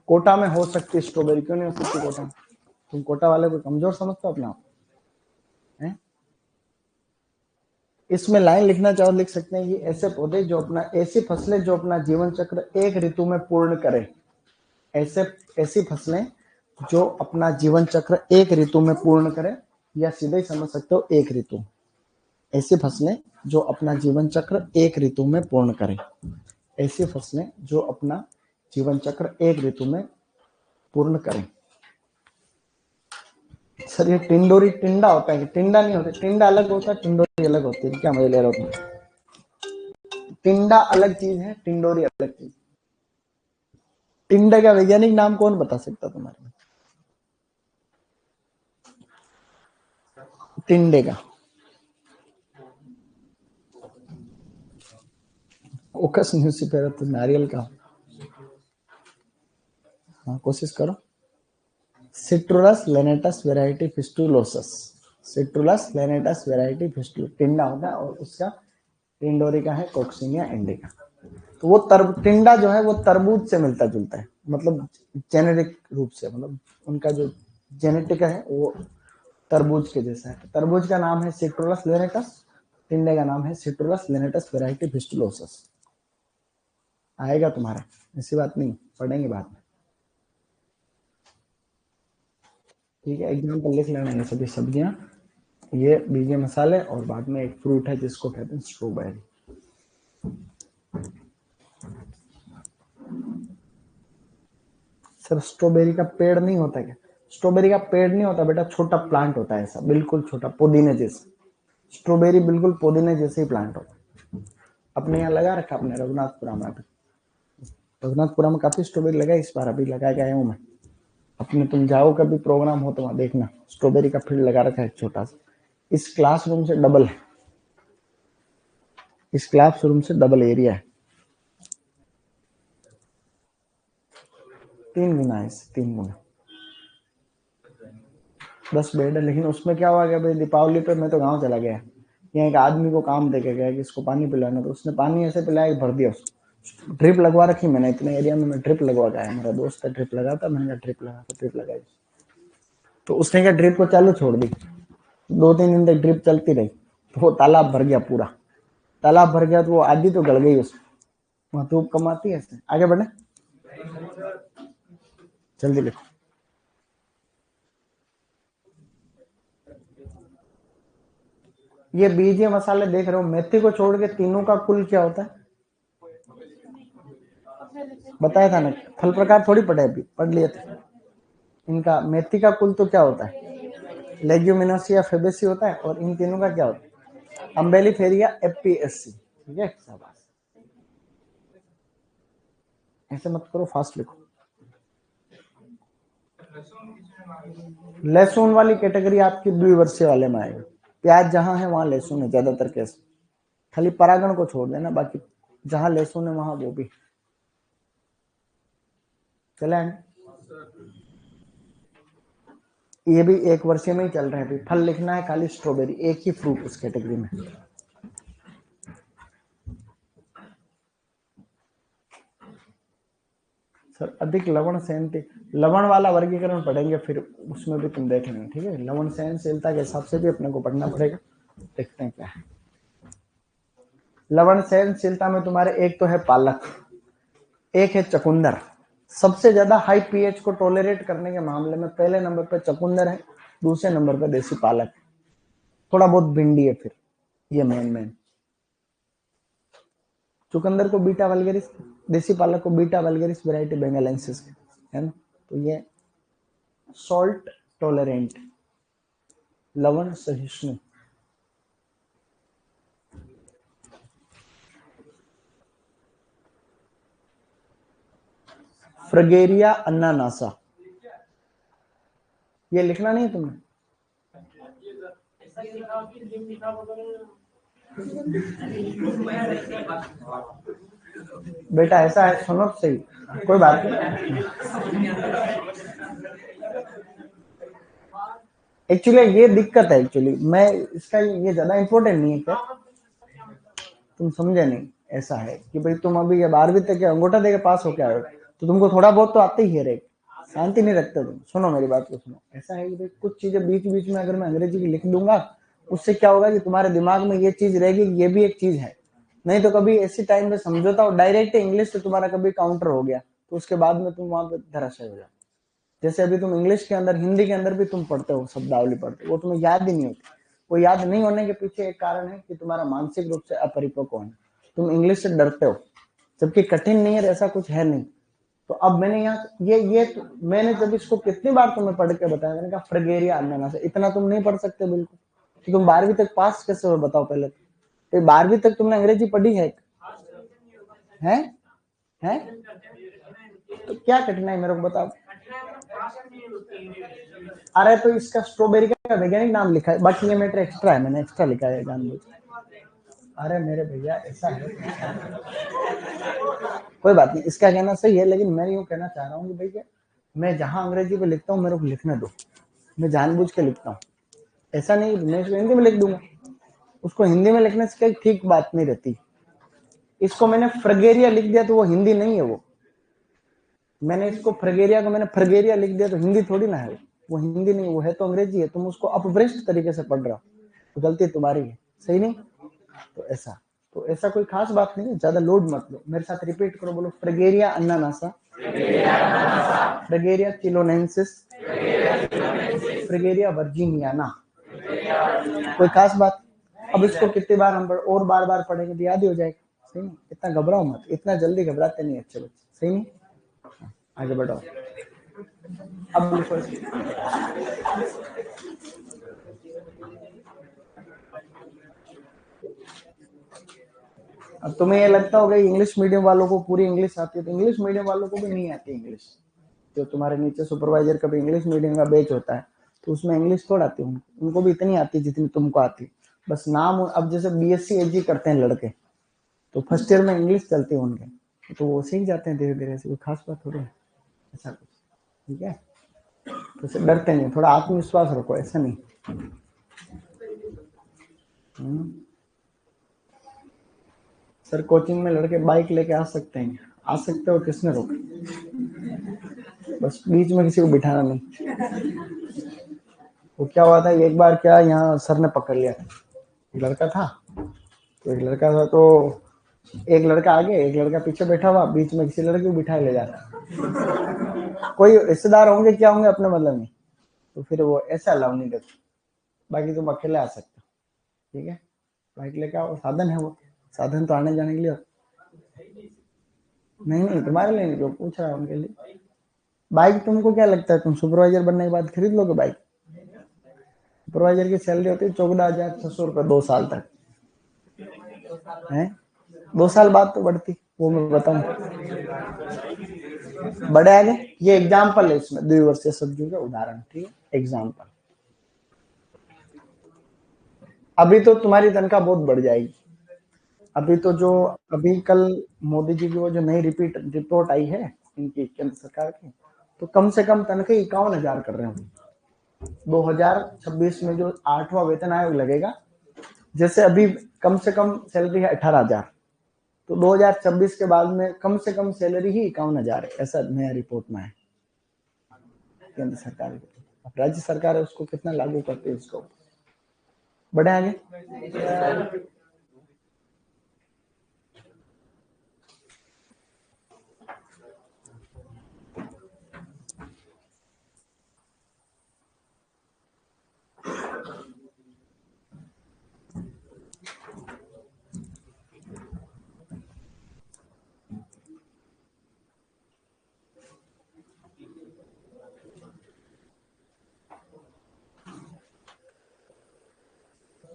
कोटा में हो सकती स्ट्रॉबेरी, क्यों नहीं हो सकती कोटा में? तुम कोटा वाले को कमजोर समझते हो अपना आप? इसमें लाइन लिखना चाहो लिख सकते हैं कि ऐसे पौधे जो अपना, ऐसी फसलें जो अपना जीवन चक्र एक ऋतु में पूर्ण करें। ऐसी फसलें जो अपना जीवन चक्र एक ऋतु में पूर्ण करें, या सीधे ही समझ सकते हो एक ऋतु। ऐसी फसलें जो अपना जीवन चक्र एक ऋतु में पूर्ण करें, ऐसी फसलें जो अपना जीवन चक्र एक ऋतु में पूर्ण करें। सर ये टिंडोरी टिंडा होता है कि टिंडा नहीं होता? टिंडा अलग होता है, टिंडोरी अलग होती है। क्या मजे ले रहा हूँ? टिंडा अलग चीज है, टिंडोरी अलग चीज। टिंडे का वैज्ञानिक नाम कौन बता सकता तुम्हारे में? टिंडे का ओकस न्यूसिफेरा तो नारियल का। हाँ कोशिश करो। Citrullus lanatus variety fistulosus. Citrullus lanatus variety fistulosus टिंडा होता है और उसका टिंडोरिका है कोक्सिनिया इंडिका। तो वो टिंडा जो है वो तरबूज से मिलता जुलता है, मतलब जेनेटिक रूप से, मतलब उनका जो जेनेटिक है वो तरबूज के जैसा है। तरबूज का नाम है सिट्रुलस लेनेटस, टिंडे का नाम है सिट्रुलस लेनेटस वेराइटी फिस्टुलोसस। आएगा तुम्हारा, ऐसी बात नहीं, पढ़ेंगे बाद में। ठीक है, एग्जाम्पल लिख लेना ये सभी सब्जियां, ये बीजे मसाले और बाद में एक फ्रूट है जिसको कहते हैं स्ट्रॉबेरी। सर स्ट्रॉबेरी का पेड़ नहीं होता क्या? स्ट्रॉबेरी का पेड़ नहीं होता बेटा, छोटा प्लांट होता है ऐसा, बिल्कुल छोटा, पुदीने जैसे। स्ट्रॉबेरी बिल्कुल पुदीने जैसे ही प्लांट होता है। अपने यहाँ लगा रखा अपने रघुनाथपुरा में, अभी रघुनाथपुरा में काफी स्ट्रॉबेरी लगा, इस बार अभी लगा के आया हूँ मैं। अपने तुम जाओ कभी प्रोग्राम हो तो वहां देखना, स्ट्रॉबेरी का फील्ड लगा रखा है छोटा सा, इस क्लासरूम से डबल है, इस क्लासरूम से डबल एरिया है, 3 गुना है, 3 गुना। 10 बेड है, लेकिन उसमें क्या हुआ कि भाई दीपावली पे मैं तो गांव चला गया, यहाँ एक आदमी को काम देके गया कि इसको पानी पिलाना, तो उसने पानी ऐसे पिलाया भर दिया उसको। ड्रिप लगवा रखी मैंने, इतने एरिया में मैं ड्रिप लगवा के आया, मेरा दोस्त है ड्रिप लगाता, मैंने कहा ड्रिप लगा, तो ड्रिप लगाई। तो उसने क्या ड्रिप को चालू छोड़ दी, 2-3 दिन तक ड्रिप चलती रही, तो वो तालाब भर गया पूरा। तालाब भर गया तो वो आधी तो गल गई उसमें, वहां धूप कम आती है। आगे बढ़े, जल्दी लिखो। ये बीजे मसाले देख रहे हो, मेथी को छोड़ के तीनों का कुल क्या होता है? बताया था ना, फल प्रकार थोड़ी पढ़े, अभी पढ़ लिए थे। इनका मेथी का कुल तो क्या होता है? लेग्यूमिनोसी या फेबेसी होता है, और इन तीनों का क्या होता है? अम्बेलिफेरिया एपीएससी। ठीक है, शाबाश। ऐसे मत करो, फास्ट लिखो। लहसुन वाली कैटेगरी आपकी द्विवर्षीय वाले में आएगी। प्याज जहां है वहां लहसुन है ज्यादातर केस, खाली परागण को छोड़ देना, बाकी जहां लहसुन है वहां वो भी चले। ये भी 1 वर्षीय में ही चल रहे हैं, फल लिखना है खाली स्ट्रॉबेरी, एक ही फ्रूट उस कैटेगरी में। सर अधिक लवण सहनशील, लवण वाला वर्गीकरण पढ़ेंगे फिर, उसमें भी तुम देख लेंगे। ठीक है, लवण सहनशीलता के हिसाब से भी अपने को पढ़ना पड़ेगा, देखते हैं क्या है। लवण सहनशीलता में तुम्हारे एक तो है पालक, एक है चकुंदर। सबसे ज्यादा हाई पीएच को टॉलरेट करने के मामले में पहले नंबर पे चकुंदर है, दूसरे नंबर पे देसी पालक, थोड़ा बहुत भिंडी है फिर, ये मेन। चुकंदर को बीटा वल्गेरिस, देसी पालक को बीटा वल्गेरिस वैरायटी बेंगालेंसिस है ना। तो ये सॉल्ट टॉलरेंट, लवण सहिष्णु। फ्रगेरिया अन्नानासा, ये लिखना नहीं है तुमने। बेटा ऐसा है, सुनो सही, कोई बात नहीं। एक्चुअली ये दिक्कत है, एक्चुअली मैं इसका ये ज्यादा इंपॉर्टेंट नहीं है क्या, तुम समझे नहीं। ऐसा है कि भाई तुम अभी 12वीं तक के अंगूठा देके पास हो क्या, तो तुमको थोड़ा बहुत तो आते ही है रे, शांति नहीं रखते तुम। सुनो मेरी बात को सुनो, ऐसा है कि भाई कुछ चीजें बीच बीच में अगर मैं अंग्रेजी की लिख दूंगा, उससे क्या होगा कि तुम्हारे दिमाग में ये चीज रहेगी कि ये भी एक चीज है। नहीं तो कभी ऐसी टाइम में समझौता और डायरेक्ट इंग्लिश से तुम्हारा कभी काउंटर हो गया, तो उसके बाद में तुम वहां पे धराशय हो जाओ। जैसे अभी तुम इंग्लिश के अंदर, हिंदी के अंदर भी तुम पढ़ते हो, शब्दावली पढ़ते हो, वो तुम्हें याद ही नहीं होती। वो याद नहीं होने के पीछे एक कारण है कि तुम्हारा मानसिक रूप से अपरिपक्व है, तुम इंग्लिश से डरते हो, जबकि कठिन नहीं है, ऐसा कुछ है नहीं। तो अब मैंने यहाँ मैंने जब इसको कितनी बार तुम्हें पढ़ के बताया, मैंने कहा फ्रगेरिया अन्नाना से, इतना तुम नहीं पढ़ सकते बिल्कुल। तो तुम 12वीं तक पास कैसे हो बताओ पहले तो 12वीं तक तुमने अंग्रेजी पढ़ी है? हैं? तो क्या कठिनाई मेरे को बताओ। अरे तो इसका स्ट्रॉबेरी का वैज्ञानिक नाम लिखा है, बाकी ये मैटर एक्स्ट्रा है, मैंने एक्स्ट्रा लिखा है जानबूझ। अरे मेरे भैया ऐसा है, कोई बात नहीं, इसका कहना सही है, लेकिन मैं यूँ कहना चाह रहा हूँ कि भैया मैं जहाँ अंग्रेजी में लिखता हूँ मेरे को लिखने दो, मैं जानबूझ के लिखता हूँ। ऐसा नहीं मैं इसको हिंदी में लिख दूंगा, उसको हिंदी में लिखने से कोई ठीक बात नहीं रहती। इसको मैंने फ्रगेरिया लिख दिया तो वो हिंदी नहीं है, वो मैंने इसको फ्रगेरिया को मैंने फ्रगेरिया लिख दिया तो हिंदी थोड़ी ना है, वो हिंदी नहीं, वो है तो अंग्रेजी है। तुम उसको अपभ्रष्ट तरीके से पढ़ रहे हो तो गलती तुम्हारी है, सही नहीं। तो ऐसा कोई खास बात नहीं है, ज्यादा लोड मत लो। मेरे साथ रिपीट करो, बोलो फ्रगेरिया अन्नानासा, फ्रगेरिया चिलोनेंसिस, फ्रगेरिया वर्जीनियाना। कोई खास बात। अब इसको कितनी बार हम और बार बार पढ़ेंगे तो याद ही हो जाएगा, सही नहीं। इतना घबराओ मत, इतना जल्दी घबराते नहीं अच्छे बच्चे, सही नहीं। आगे बढ़ो। अब लिखो। अब तुम्हें ये लगता होगा इंग्लिश मीडियम वालों को पूरी इंग्लिश आती है, तो इंग्लिश मीडियम वालों को भी नहीं आती इंग्लिश। जो तुम्हारे नीचे सुपरवाइजर का भी इंग्लिश मीडियम का बैच होता है तो उसमें इंग्लिश थोड़ा आती है, उनको भी इतनी आती है जितनी तुमको आती। बस नाम, अब जैसे बीएससी एजी करते हैं लड़के तो फर्स्ट ईयर में इंग्लिश चलती है उनके, तो वो सीख जाते हैं धीरे धीरे से, कोई खास बात थोड़ी है ऐसा कुछ, ठीक है। तो डरते नहीं, थोड़ा आत्मविश्वास रखो, ऐसा नहीं। सर कोचिंग में लड़के बाइक लेके आ सकते हैं, आ सकते हो, किसने रोका। बस बीच में किसी को बिठाना नहीं। वो क्या हुआ था एक बार, क्या यहाँ सर ने पकड़ लिया, लड़का था तो एक लड़का था, तो एक लड़का आगे एक लड़का पीछे बैठा हुआ, बीच में किसी लड़के को बिठाए ले जाता। कोई रिश्तेदार होंगे क्या होंगे अपने मतलब में, तो फिर वो ऐसा अलाउ नहीं देते, बाकी तुम अकेले आ सकते हो, ठीक है। बाइक लेके आओ, साधन है वो, साधन तो आने जाने के लिए। नहीं तुम्हारे लिए नहीं, जो पूछ रहा है उनके लिए। बाइक तुमको क्या लगता है तुम सुपरवाइजर बनने के बाद खरीद लोगे बाइक। सुपरवाइजर की सैलरी होती है 14,600 रुपये 2 साल तक है, 2 साल बाद तो बढ़ती, वो मैं बताऊं। बड़े आगे, ये एग्जाम्पल है, इसमें द्विवर्षीय सब्जियों का उदाहरण, ठीक है, एग्जाम्पल। अभी तो तुम्हारी तनख्वाह बहुत बढ़ जाएगी। अभी तो जो अभी कल मोदी जी की वो जो नई रिपोर्ट आई है इनकी केंद्र सरकार की, तो कम से कम तनख्वाह 51,000 कर रहे हैं। 2026 में जो 8वां वेतन आयोग लगेगा, जैसे अभी कम से कम सैलरी है 18,000, तो 2026 के बाद में कम से कम सैलरी ही 51,000 है, ऐसा नया रिपोर्ट में है केंद्र सरकार की। अब राज्य सरकार है उसको कितना लागू करते हैं इसको। बढ़े आगे।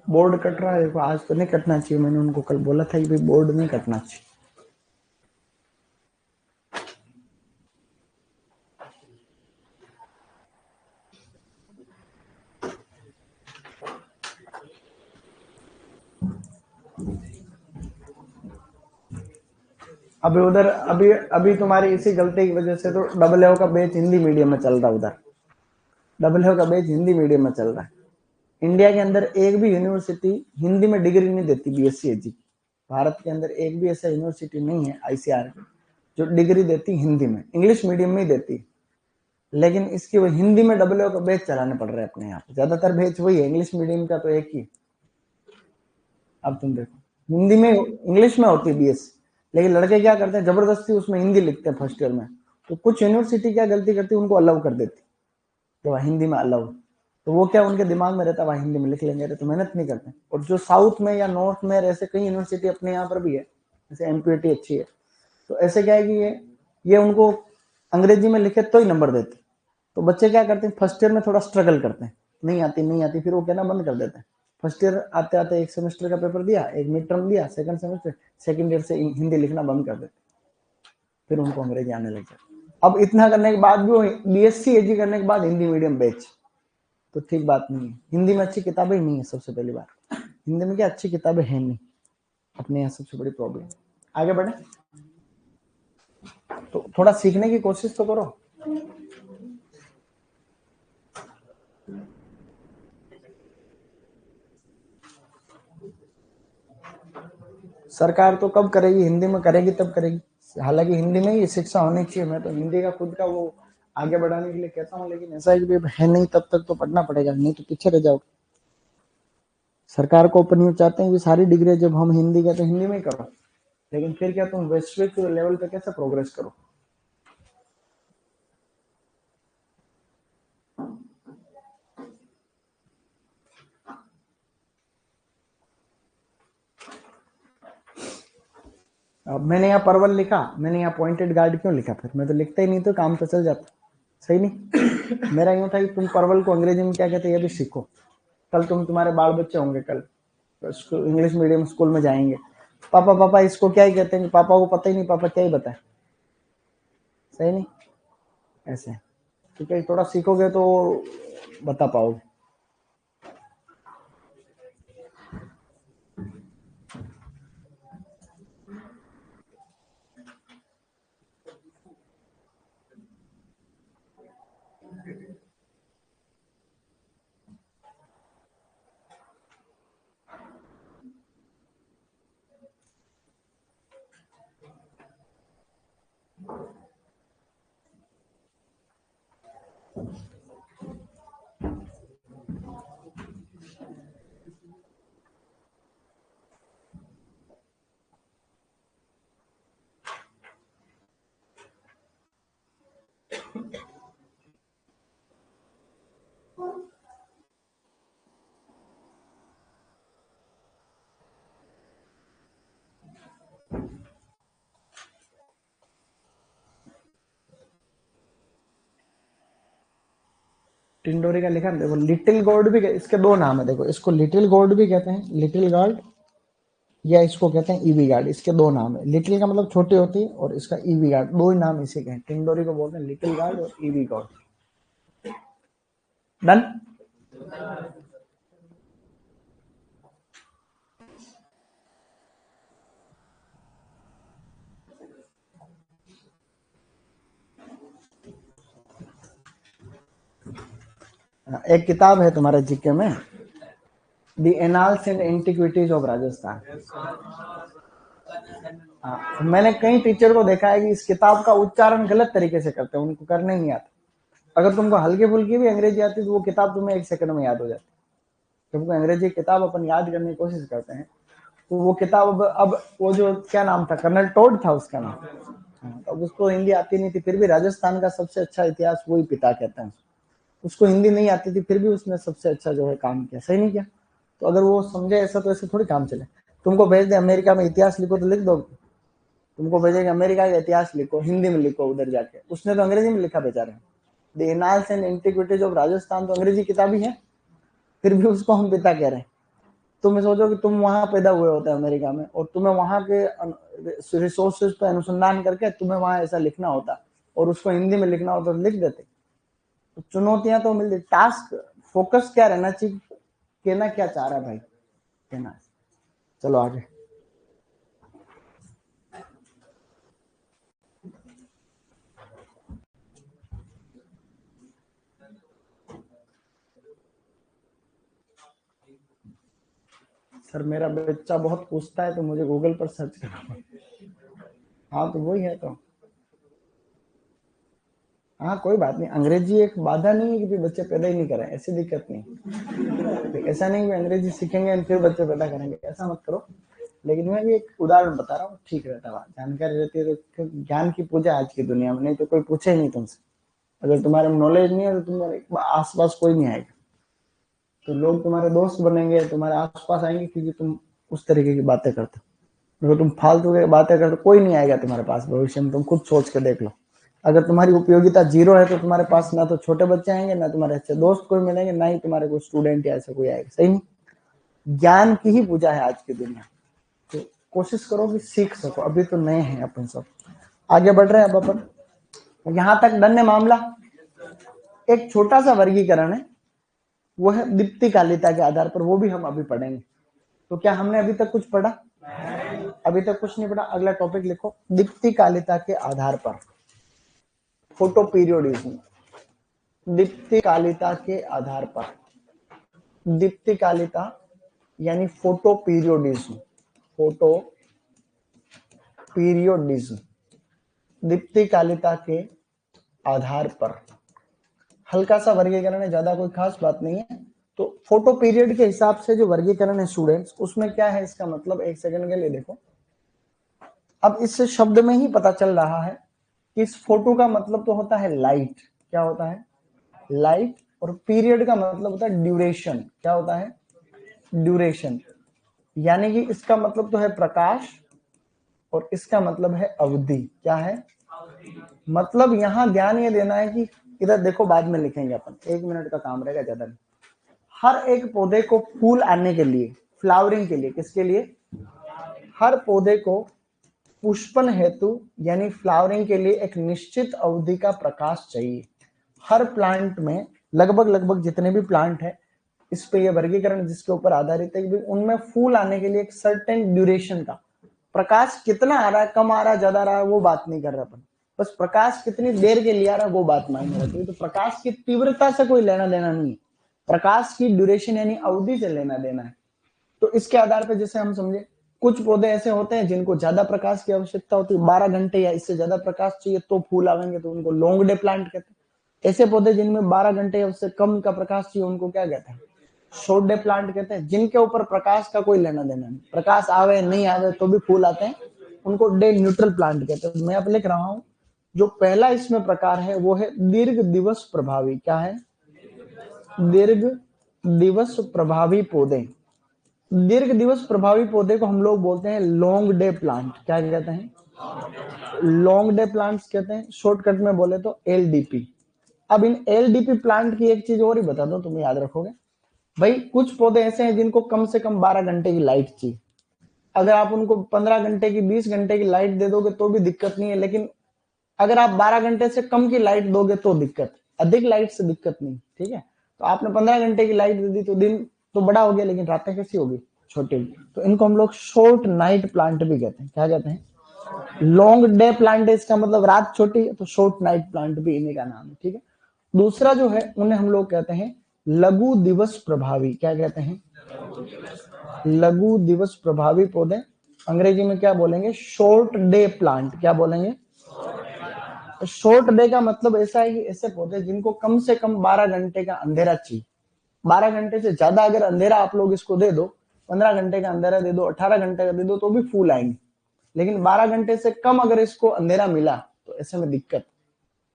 बोर्ड कट रहा है, देखो आज तो नहीं कटना चाहिए, मैंने उनको कल बोला था कि भाई बोर्ड नहीं कटना चाहिए। अभी उधर अभी तुम्हारी इसी गलती की वजह से तो AA का बैच हिंदी मीडियम में चल रहा है, उधर AA का बैच हिंदी मीडियम में चल रहा है। इंडिया के अंदर एक भी यूनिवर्सिटी हिंदी में डिग्री नहीं देती बीएससी एजी। भारत के अंदर एक भी ऐसा यूनिवर्सिटी नहीं है आईसीआर की जो डिग्री देती हिंदी में, इंग्लिश मीडियम में ही देती। लेकिन इसकी वो हिंदी में AA का बैच चलाने पड़ रहे हैं अपने यहाँ पे, ज्यादातर बैच वही है, इंग्लिश मीडियम का तो एक ही। अब तुम देखो हिंदी में इंग्लिश में होती है बीएससी, लेकिन लड़के क्या करते हैं जबरदस्ती उसमें हिंदी लिखते हैं फर्स्ट ईयर में। तो कुछ यूनिवर्सिटी क्या गलती करती है, उनको अलाउ कर देती कि वह हिंदी में अलाउ, तो वो क्या उनके दिमाग में रहता है वह हिंदी में लिख लेंगे, तो मेहनत नहीं करते। और जो साउथ में या नॉर्थ में ऐसे कई यूनिवर्सिटी अपने यहाँ पर भी है, जैसे एमपीटी अच्छी है, तो ऐसे क्या है कि ये उनको अंग्रेजी में लिखे तो ही नंबर देते। तो बच्चे क्या करते हैं फर्स्ट ईयर में थोड़ा स्ट्रगल करते हैं, नहीं आती, फिर वो कहना बंद कर देते हैं। फर्स्ट ईयर आते आते एक सेमेस्टर का पेपर दिया, एक मिड टर्म दिया, सेकंड सेमेस्टर, सेकंड ईयर से हिंदी लिखना बंद कर देते, फिर उनको अंग्रेजी आने लग जाती। अब इतना करने के बाद भी वो बीएससी एजी करने के बाद हिंदी मीडियम बैच, तो ठीक बात नहीं है। हिंदी में अच्छी किताबें ही नहीं है, सबसे पहली बात हिंदी में क्या अच्छी किताबें हैं नहीं, अपने यहाँ सबसे बड़ी प्रॉब्लम। आगे बढ़े, तो थोड़ा सीखने की कोशिश तो करो। सरकार तो कब करेगी, हिंदी में करेगी तब करेगी। हालांकि हिंदी में ही शिक्षा होनी चाहिए, मैं तो हिंदी का खुद का वो आगे बढ़ाने के लिए कहता हूँ, लेकिन ऐसा है नहीं, तब तक तो पढ़ना पड़ेगा, नहीं तो पीछे रह जाओगे। सरकार को अपन चाहते हैं कि सारी डिग्री जब हम हिंदी का तो हिंदी में ही करो, लेकिन फिर क्या तुम वैश्विक लेवल पे कैसे प्रोग्रेस करो। अब मैंने यहाँ परवल लिखा, मैंने यहाँ पॉइंटेड गार्ड क्यों लिखा, फिर मैं तो लिखता ही नहीं तो काम तो चल जाता, सही नहीं। मेरा यूं था कि तुम परवल को अंग्रेजी में क्या कहते हैं ये भी सीखो, कल तुम्हारे बाल बच्चे होंगे, कल इंग्लिश मीडियम स्कूल में जाएंगे, पापा पापा इसको क्या ही कहते हैं, पापा को पता ही नहीं, पापा क्या ही बताए, सही नहीं ऐसे। ठीक है, थोड़ा सीखोगे तो बता पाओगे। टिंडोरी का लिखा है, देखो लिटिल गॉड भी, इसके दो नाम है, देखो इसको लिटिल गॉड भी कहते हैं, लिटिल गॉड, या इसको कहते हैं ईवी गार्ड, इसके दो नाम है। लिटिल का मतलब छोटी होती है और इसका ईवी गार्ड, दो ही नाम इसे के हैं। टिंडोरी को बोलते हैं लिटिल गार्ड और ईवी गार्ड। डन। एक किताब है तुम्हारे जीके में, the annals and antiquities of Rajasthan. हाँ, मैंने कई टीचर को देखा है कि इस किताब का उच्चारण गलत तरीके से करते हैं, उनको करने नहीं आता। अगर तुमको हल्की फुल्की भी अंग्रेजी आती तो वो किताब तुम्हें एक सेकंड में याद हो जाती। तुमको अंग्रेजी किताब अपन याद करने की कोशिश करते हैं, तो वो किताब अब वो जो क्या नाम था, कर्नल टोड था उसका नाम, अब उसको हिंदी आती नहीं थी, फिर भी राजस्थान का सबसे अच्छा इतिहास वही पिता कहते हैं। उसको हिंदी नहीं आती थी, फिर भी उसने सबसे अच्छा जो है काम किया, सही नहीं किया। तो अगर वो समझे ऐसा, तो ऐसे थोड़ी काम चले। तुमको भेज दे अमेरिका में इतिहास लिखो तो लिख दो, तुमको भेजेंगे अमेरिका का इतिहास लिखो, हिंदी में लिखो उधर जाके, उसने तो अंग्रेजी में लिखा बेचारे। The annals and antiquities of Rajasthan तो अंग्रेजी किताब ही है, फिर भी उसको हम पिता कह रहे हैं। तुम सोचो कि तुम वहां पैदा हुए होते हैं अमेरिका में, और तुम्हें वहां के रिसोर्सेज पर अनुसंधान करके तुम्हें वहां ऐसा लिखना होता, और उसको हिंदी में लिखना होता तो लिख देते। तो चुनौतियां तो मिलती, टास्क फोकस क्या रहना चाहिए, कहना क्या चाह रहा है भाई, कहना। चलो आगे। सर मेरा बच्चा बहुत पूछता है तो मुझे गूगल पर सर्च करना। हाँ तो वही है तो। हाँ कोई बात नहीं, अंग्रेजी एक बाधा नहीं है कि बच्चे पैदा ही नहीं करें, ऐसी दिक्कत नहीं। ऐसा नहीं कि अंग्रेजी सीखेंगे फिर बच्चे पैदा करेंगे, ऐसा मत करो। लेकिन मैं भी एक उदाहरण बता रहा हूँ, ठीक रहता है, जानकारी रहती है तो ज्ञान की पूजा आज की दुनिया में, नहीं तो कोई पूछे ही नहीं तुमसे। अगर तुम्हारे नॉलेज नहीं है तो तुम्हारे आसपास कोई नहीं आएगा, तो लोग तुम्हारे दोस्त बनेंगे, तुम्हारे आसपास आएंगे, क्योंकि तुम उस तरीके की बातें करते हो। अगर तुम फालतू की बातें करते कोई नहीं आएगा तुम्हारे पास भविष्य में, तुम खुद सोच के देख लो। अगर तुम्हारी उपयोगिता जीरो है तो तुम्हारे पास ना तो छोटे बच्चे आएंगे, ना तुम्हारे अच्छे दोस्त कोई मिलेंगे, ना ही तुम्हारे कोई स्टूडेंट या ऐसा कोई आएगा, सही नहीं। ज्ञान की ही पूजा है आज की दुनिया, तो कोशिश करो कि सीख सको, अभी तो नए हैं अपन सब। आगे बढ़ रहे हैं अब अपन। यहां तक डन है मामला। एक छोटा सा वर्गीकरण है, वो है दीप्तिकालिता के आधार पर, वो भी हम अभी पढ़ेंगे। तो क्या हमने अभी तक कुछ पढ़ा? अभी तक कुछ नहीं पढ़ा। अगला टॉपिक लिखो, दीप्तिकालिता के आधार पर फोटो पीरियोडिज्म। दीप्तिकालिता के आधार पर, दीप्तिकालिता यानी फोटो पीरियोडिज्म, फोटो पीरियोडिज्म, दीप्तिकालिता के आधार पर। हल्का सा वर्गीकरण है, ज्यादा कोई खास बात नहीं है। तो फोटो पीरियड के हिसाब से जो वर्गीकरण है स्टूडेंट्स, उसमें क्या है इसका मतलब, एक सेकंड के लिए देखो। अब इस शब्द में ही पता चल रहा है कि इस फोटो का मतलब तो होता है लाइट। क्या होता है? लाइट। और पीरियड का मतलब होता है ड्यूरेशन। क्या होता है? ड्यूरेशन। यानी कि इसका मतलब तो है प्रकाश और इसका मतलब है अवधि। क्या है? मतलब यहां ध्यान ये देना है कि इधर देखो, बाद में लिखेंगे अपन, 1 मिनट का काम रहेगा, ज्यादा नहीं। हर एक पौधे को फूल आने के लिए, फ्लावरिंग के लिए, किसके लिए? हर पौधे को पुष्पन हेतु यानी फ्लावरिंग के लिए एक निश्चित अवधि का प्रकाश चाहिए। हर प्लांट में लगभग जितने भी प्लांट है, इस पे ये वर्गीकरण जिसके ऊपर आधारित है कि उनमें फूल आने के लिए एक सर्टेन ड्यूरेशन का प्रकाश कितना आ रहा है, कम आ रहा है, ज्यादा आ रहा है, वो बात नहीं कर रहा अपन। बस प्रकाश कितनी देर के लिए आ रहा है वो बात मायने रखती है। तो प्रकाश की तीव्रता से कोई लेना देना नहीं है, प्रकाश की ड्यूरेशन यानी अवधि से लेना देना है। तो इसके आधार पर जैसे हम समझे, कुछ पौधे ऐसे होते हैं जिनको ज्यादा प्रकाश की आवश्यकता होती है, 12 घंटे या इससे ज्यादा प्रकाश चाहिए तो फूल आवेंगे, तो उनको लॉन्ग डे प्लांट कहते हैं। ऐसे पौधे जिनमें 12 घंटे या उससे कम का प्रकाश चाहिए, उनको क्या कहते हैं? शॉर्ट डे प्लांट कहते हैं। जिनके ऊपर प्रकाश का कोई लेना देना नहीं, प्रकाश आवे नहीं आवे तो भी फूल आते हैं, उनको डे न्यूट्रल प्लांट कहते हैं। मैं अब लिख रहा हूं, जो पहला इसमें प्रकार है वो है दीर्घ दिवस प्रभावी। क्या है? दीर्घ दिवस प्रभावी पौधे। दीर्घ दिवस प्रभावी पौधे को हम लोग बोलते हैं लॉन्ग डे प्लांट। क्या कहते हैं? लॉन्ग डे प्लांट्स कहते हैं। शॉर्टकट में बोले तो एलडीपी। अब इन एलडीपी प्लांट की एक चीज और ही बता दो, तुम याद रखोगे भाई। कुछ पौधे ऐसे हैं जिनको कम से कम 12 घंटे की लाइट चाहिए। अगर आप उनको 15 घंटे की, 20 घंटे की लाइट दे दोगे तो भी दिक्कत नहीं है, लेकिन अगर आप 12 घंटे से कम की लाइट दोगे तो दिक्कत, अधिक लाइट से दिक्कत नहीं। ठीक है? तो आपने 15 घंटे की लाइट दे दी तो दिन तो बड़ा हो गया, लेकिन रातें कैसी होगी? छोटी होगी। तो इनको हम लोग शॉर्ट नाइट प्लांट भी कहते हैं। क्या कहते हैं? लॉन्ग डे प्लांट है, इसका मतलब रात छोटी है, तो शॉर्ट नाइट प्लांट भी इन्हीं का नाम है। ठीक है? दूसरा जो है उन्हें हम लोग कहते हैं लघु दिवस प्रभावी। क्या कहते हैं? लघु दिवस प्रभावी पौधे। अंग्रेजी में क्या बोलेंगे? Short day plant. क्या बोलेंगे? शॉर्ट डे का मतलब ऐसा है कि ऐसे पौधे जिनको कम से कम 12 घंटे का अंधेरा चाहिए। 12 घंटे से ज्यादा अगर अंधेरा आप लोग इसको दे दो, 15 घंटे का अंधेरा दे दो, 18 घंटे का दे दो, तो भी फूल आएंगे। लेकिन 12 घंटे से कम अगर इसको अंधेरा मिला तो ऐसे में दिक्कत।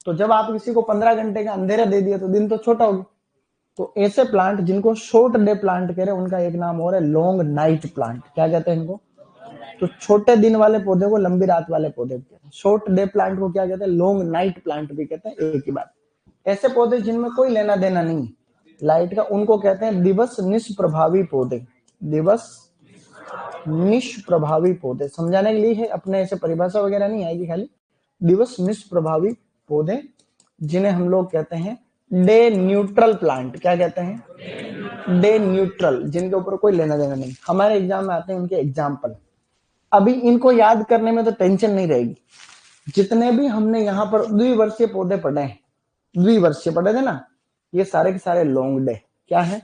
तो जब आप किसी को 15 घंटे का अंधेरा दे दिया तो दिन तो छोटा होगा। तो ऐसे प्लांट जिनको शॉर्ट डे प्लांट कह रहे हैं, उनका एक नाम और है लॉन्ग नाइट प्लांट। क्या कहते हैं इनको? तो छोटे दिन वाले पौधे को लंबी रात वाले पौधे कहते हैं। शॉर्ट डे प्लांट को क्या कहते हैं? लॉन्ग नाइट प्लांट भी कहते हैं, एक ही बात। ऐसे पौधे जिनमें कोई लेना देना नहीं लाइट का, उनको कहते हैं दिवस निष्प्रभावी पौधे। दिवस निष्प्रभावी पौधे समझाने के लिए है, अपने ऐसे परिभाषा वगैरह नहीं आएगी, खाली दिवस निष्प्रभावी पौधे, जिन्हें हम लोग कहते हैं डे न्यूट्रल प्लांट। क्या कहते हैं? डे न्यूट्रल, जिनके ऊपर कोई लेना देना नहीं। हमारे एग्जाम में आते हैं उनके एग्जाम्पल। अभी इनको याद करने में तो टेंशन नहीं रहेगी। जितने भी हमने यहाँ पर द्विवर्षीय पौधे पढ़े हैं, द्विवर्षीय पढ़े थे ना, ये सारे के सारे लॉन्ग डे। क्या है?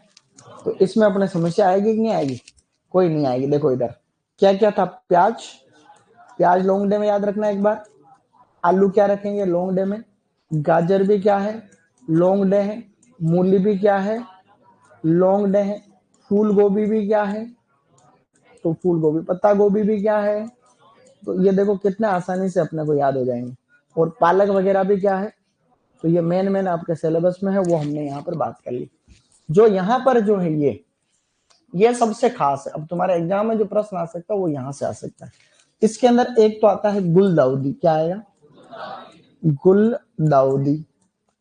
तो इसमें अपने समस्या आएगी कि नहीं आएगी? कोई नहीं आएगी। देखो इधर क्या क्या था? प्याज, प्याज लॉन्ग डे में याद रखना एक बार। आलू क्या रखेंगे? लॉन्ग डे में। गाजर भी क्या है? लॉन्ग डे है। मूली भी क्या है? लॉन्ग डे है। फूल गोभी भी क्या है? तो फूल गोभी, पत्ता गोभी भी क्या है? तो ये देखो कितने आसानी से अपने को याद हो जाएंगे। और पालक वगैरह भी क्या है? तो ये मेन आपके सिलेबस में है, वो हमने यहाँ पर बात कर ली। जो यहाँ पर जो है ये सबसे खास है। अब तुम्हारे एग्जाम में जो प्रश्न आ सकता है वो यहाँ से आ सकता है। इसके अंदर एक तो आता है गुलदाउदी। क्या आएगा? गुलदाउदी।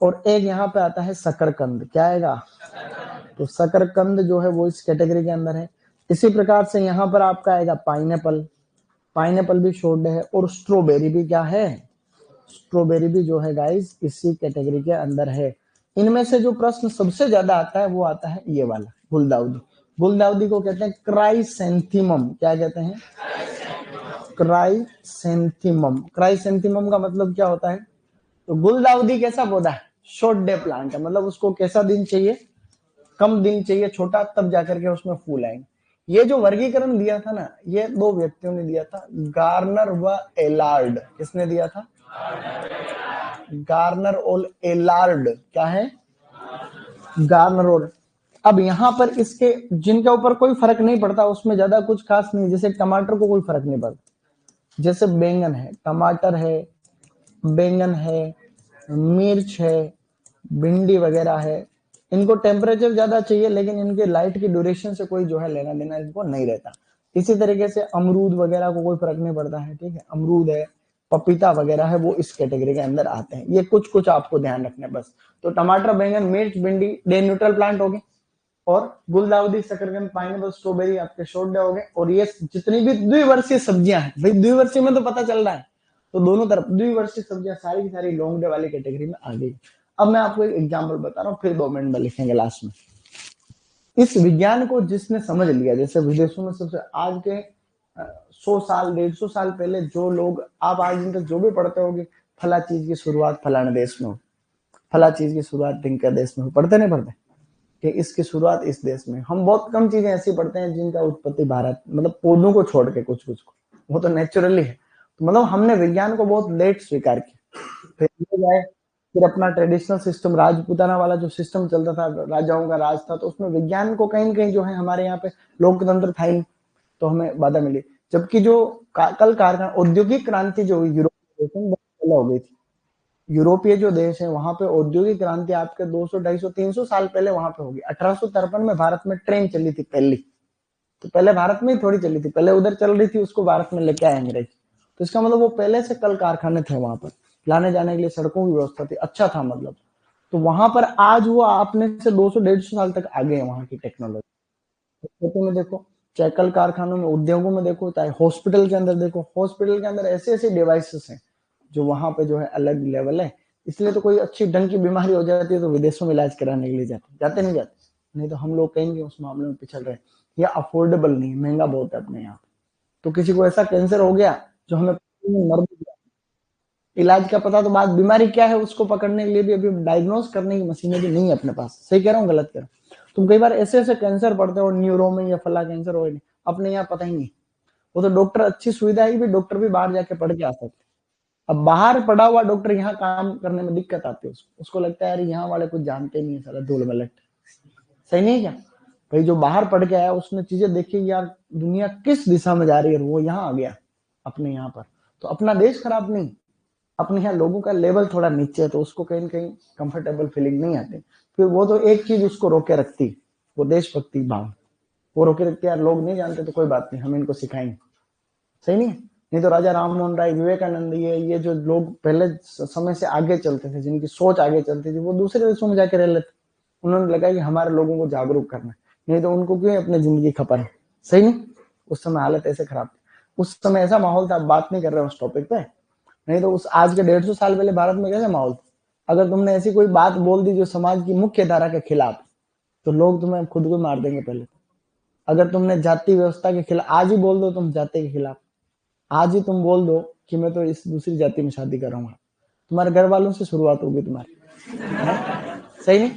और एक यहाँ पे आता है शकरकंद। क्या आएगा? तो शकरकंद जो है वो इस कैटेगरी के अंदर है। इसी प्रकार से यहाँ पर आपका आएगा पाइनएप्पल। पाइनएप्पल भी शॉर्ट डे है। और स्ट्रॉबेरी भी क्या है? स्ट्रॉबेरी भी जो है गाइस इसी कैटेगरी के अंदर है। इनमें से जो प्रश्न सबसे ज्यादा आता है वो आता है ये वाला, गुलदाउदी। गुलदाउदी को कहते हैं क्राइसेंथीमम। क्या कहते हैं? क्राइसेंथीमम। क्राइसेंथीमम का मतलब क्या होता है? तो गुलदाउदी कैसा पौधा है? शॉर्ट डे प्लांट है, मतलब उसको कैसा दिन चाहिए? कम दिन चाहिए छोटा, तब जाकर के उसमें फूल आएंगे। ये जो वर्गीकरण दिया था ना, ये दो व्यक्तियों ने दिया था, गार्नर व एलार्ड। किसने दिया था? गार्नर और एलार्ड। क्या है? गार्नर और। अब यहाँ पर इसके जिनके ऊपर कोई फर्क नहीं पड़ता, उसमें ज्यादा कुछ खास नहीं। जैसे टमाटर को कोई फर्क नहीं पड़ता, जैसे बैंगन है, टमाटर है, बैंगन है, मिर्च है, भिंडी वगैरह है, इनको टेम्परेचर ज्यादा चाहिए, लेकिन इनके लाइट की ड्यूरेशन से कोई जो है लेना देना इनको नहीं रहता। इसी तरीके से अमरूद वगैरह को कोई फर्क नहीं पड़ता है, ठीक है। अमरूद है, पपीता वगैरह है, वो इस कैटेगरी के अंदर आते हैं। ये कुछ कुछ आपको ध्यान रखना है बस। तो टमाटर, बैंगन, मिर्च, भिंडी डे न्यूट्रल प्लांट हो गए, और गुलदाउदी, शकरकंद, पाइनएप्पल, स्ट्रॉबेरी आपके शॉर्ट डे हो गए। और ये जितनी भी द्विवर्षीय सब्जियां हैं, भाई द्विवर्षीय में तो पता चल रहा है, तो दोनों तरफ द्विवर्षीय सब्जियां सारी की सारी लॉन्ग डे वाली कैटेगरी में आ गई। अब मैं आपको एक एग्जांपल बता रहा हूँ, फिर 2 मिनट में लिखेंगे लास्ट में। इस विज्ञान को जिसने समझ लिया, जैसे विदेशों में सबसे आज के 100 साल 150 साल पहले जो लोग, आप आज दिन तक जो भी पढ़ते होगे, फला चीज की शुरुआत फलाने देश में हो, फला चीज की शुरुआत ढिंका देश में हो, पढ़ते नहीं पढ़ते कि इसकी शुरुआत इस देश में। हम बहुत कम चीजें ऐसी पढ़ते हैं जिनका उत्पत्ति भारत, मतलब पौधों को छोड़ के कुछ कुछ को, वो तो नेचुरली है। तो मतलब हमने विज्ञान को बहुत लेट स्वीकार किया। फिर अपना ट्रेडिशनल सिस्टम, राजपूताना वाला जो सिस्टम चलता था, राजाओं का राज था, तो उसमें विज्ञान को कहीं न कहीं जो है हमारे यहाँ पे लोकतंत्र था ही, तो हमें बाधा मिली। जबकि जो कल कारखाना औद्योगिक क्रांति जो हुई यूरोप में, पहले हो गई थी। यूरोपीय जो देश है वहां पे औद्योगिक क्रांति आपके 200, 250, 300 साल पहले वहां पे होगी। 1853 में भारत में ट्रेन चली थी पहली, तो पहले भारत में ही थोड़ी चली थी, पहले उधर चल रही थी, उसको भारत में लेके आए अंग्रेज। तो इसका मतलब वो पहले से कल कारखाने थे वहां पर, लाने जाने के लिए सड़कों की व्यवस्था थी, अच्छा था मतलब। तो वहां पर आज वो अपने से 200, 150 साल तक आगे है वहां की टेक्नोलॉजी। खेतों में देखो, चाहे कल कारखानों में, उद्योगों में देखो, चाहे हॉस्पिटल के अंदर देखो, हॉस्पिटल के अंदर ऐसे ऐसे डिवाइसेस हैं जो वहां पे जो है अलग लेवल है। इसलिए तो कोई अच्छी ढंग की बीमारी हो जाती है तो विदेशों में इलाज कराने के लिए जाते नहीं जाते। नहीं तो हम लोग कहेंगे उस मामले में पिछड़ रहे, या अफोर्डेबल नहीं, महंगा बहुत है अपने यहाँ। तो किसी को ऐसा कैंसर हो गया जो हमें मर भी गया, इलाज का पता तो बात, बीमारी क्या है उसको पकड़ने के लिए भी अभी डायग्नोज करने की मशीनें भी नहीं है अपने पास। सही कह रहा हूँ गलत कह रहा हूँ? तुम कई बार ऐसे ऐसे कैंसर पढ़ते हो न्यूरो में या फला कैंसर हो, अपने यहाँ पता ही नहीं। वो तो डॉक्टर, अच्छी सुविधा है भी, डॉक्टर भी बाहर जाके पढ़ के आ सकते। अब बाहर पढ़ा हुआ डॉक्टर यहाँ काम करने में दिक्कत आती है उसको लगता है यार यहाँ वाले कुछ जानते नहीं है, सारा धूल मलट। सही नहीं है क्या भाई? जो बाहर पढ़ के आया उसने चीजें देखी, यार दुनिया किस दिशा में जा रही है, वो यहाँ आ गया अपने यहाँ पर। तो अपना देश खराब नहीं, अपने यहाँ लोगों का लेवल थोड़ा नीचे है, तो उसको कहीं ना कहीं कंफर्टेबल फीलिंग नहीं आती। फिर वो तो एक चीज उसको रोके रखती, वो देशभक्ति भाव, वो रोके रखती। यार लोग नहीं जानते तो कोई बात नहीं, हम इनको सिखाएंगे। सही नहीं है? नहीं तो राजा राम मोहन राय, विवेकानंद, ये जो लोग पहले समय से आगे चलते थे, जिनकी सोच आगे चलती थी, वो दूसरे देशों में जाके रह लेते। उन्होंने लगा कि हमारे लोगों को जागरूक करना है, नहीं तो उनको क्यों अपनी जिंदगी खपा। सही नहीं? उस समय हालत ऐसे खराब थी, उस समय ऐसा माहौल था। बात नहीं कर रहे उस टॉपिक पे, नहीं तो उस आज के 150 साल पहले भारत में कैसे माहौल था? अगर तुमने ऐसी कोई बात बोल दी जो समाज की मुख्य धारा के खिलाफ, तो लोग तुम्हें खुद को मार देंगे पहले। अगर तुमने जाति व्यवस्था के खिलाफ आज ही बोल दो, तुम जाति के खिलाफ आज ही तुम बोल दो कि मैं तो इस दूसरी जाति में शादी करूंगा, तुम्हारे घर वालों से शुरुआत होगी तुम्हारी। सही नहीं?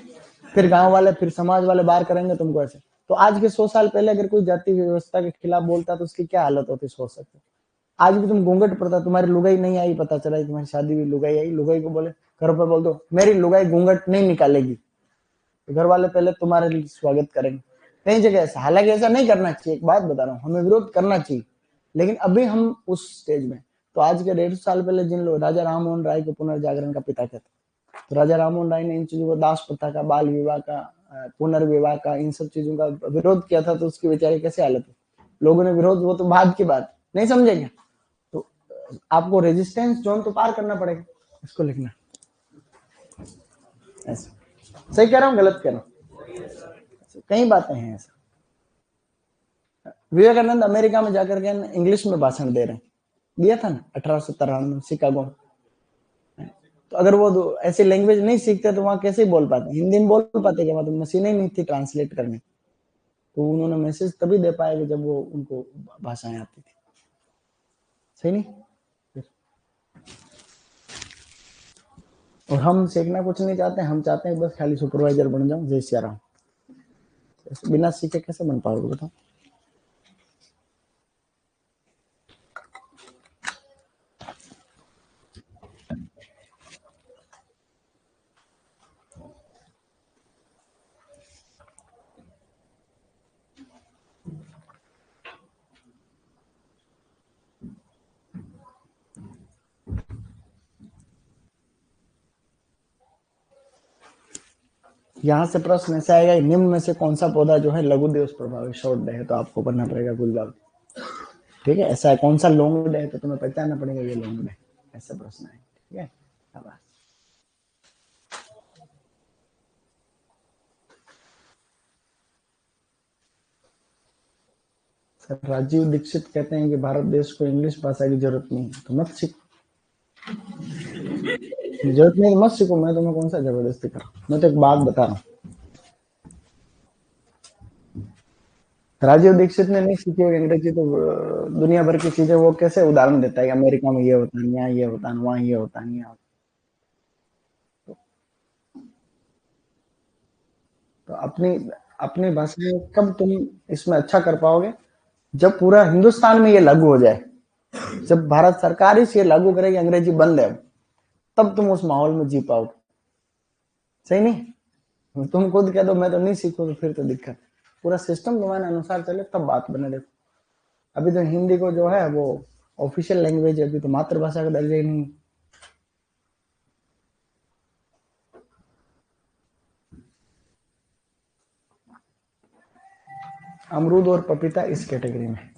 फिर गांव वाले, फिर समाज वाले बाहर करेंगे तुमको ऐसे। तो आज के 100 साल पहले अगर कोई जाति व्यवस्था के खिलाफ बोलता तो उसकी क्या हालत होती, सोच सकते। आज भी तुम घूंघट पड़ता, तुम्हारी लुगाई नहीं आई, पता चला तुम्हारी शादी भी लुगाई आई, लुगाई को बोले घर पर बोल दो मेरी लुगाई घूंघट नहीं निकालेगी, तो घर वाले पहले तुम्हारे लिए स्वागत करेंगे। कई जगह ऐसा, हालांकि ऐसा नहीं करना चाहिए, एक बात बता रहा हूँ, हमें विरोध करना चाहिए, लेकिन अभी हम उस स्टेज में। तो आज के 150 साल पहले जिन लोग, राजा राम मोहन राय को पुनर्जागरण का पिता कहते, तो राजा राम मोहन राय ने इन चीजों को, दास प्रथा का, बाल विवाह का, पुनर्विवाह का, इन सब चीजों का विरोध किया था, तो उसकी बेचारी कैसे हालत है। लोगों ने विरोध, वो तो बाद की बात, नहीं समझे क्या? तो आपको रेजिस्टेंस जोन तो पार करना पड़ेगा, इसको लिखना। ऐसा सही कह रहा हूँ गलत कह रहा हूँ? कई बातें हैं ऐसा। विवेकानंद अमेरिका में जाकर के इंग्लिश में भाषण दे रहे हैं, दिया था ना 1893 शिकागो में। तो अगर वो ऐसी लैंग्वेज नहीं सीखते तो वहां कैसे बोल पाते? हिंदी में बोल पाते क्या? मतलब मशीनें नहीं थी ट्रांसलेट करने, तो उन्होंने मैसेज तभी दे पाए जब वो उनको भाषाएं आती थी। सही नहीं? और हम सीखना कुछ नहीं चाहते, हम चाहते हैं बस खाली सुपरवाइजर बन जाऊं, जय सिया राम। बिना सीखे कैसे बन पाओगे बताओ? यहाँ से प्रश्न ऐसा आएगा, निम्न में से कौन सा पौधा जो है लघु दिवस प्रभावी शॉर्ट डे है? तो आपको बनना पड़ेगा गुलदाउदी। ठीक है, ऐसा है। कौन सा लॉन्ग डे है? तो तुम्हें पहचानना पड़ेगा ये लॉन्ग डे। ऐसा प्रश्न है। ठीक है, सर राजीव दीक्षित कहते हैं कि भारत देश को इंग्लिश भाषा की जरूरत नहीं है, तो मत सीखो। जरूरत नहीं मत सीखो, मैं तुम्हें कौन सा जबरदस्ती कर रहा हूँ? मैं तो एक बात बता रहा हूँ। राजीव दीक्षित ने नहीं सीखी होगी अंग्रेजी, तो दुनिया भर की चीजें वो कैसे उदाहरण देता है कि अमेरिका में ये होता है, यहाँ ये होता है, वहाँ ये होता है, यहाँ। तो अपनी अपनी भाषा में कब तुम इसमें अच्छा कर पाओगे? जब पूरा हिंदुस्तान में ये लागू हो जाए, जब भारत सरकार ही ये लागू करेगी अंग्रेजी बंद है, तब तुम उस माहौल में जी पाओगे। सही नहीं? तुम खुद कह दो मैं तो नहीं सीखूं, तो फिर तो दिक्कत। पूरा सिस्टम तुम्हारे अनुसार चले तब बात बने। देखो अभी तो हिंदी को जो है वो ऑफिशियल लैंग्वेज है, अभी तो मातृभाषा का दर्जा ही नहीं। अमरूद और पपीता इस कैटेगरी में,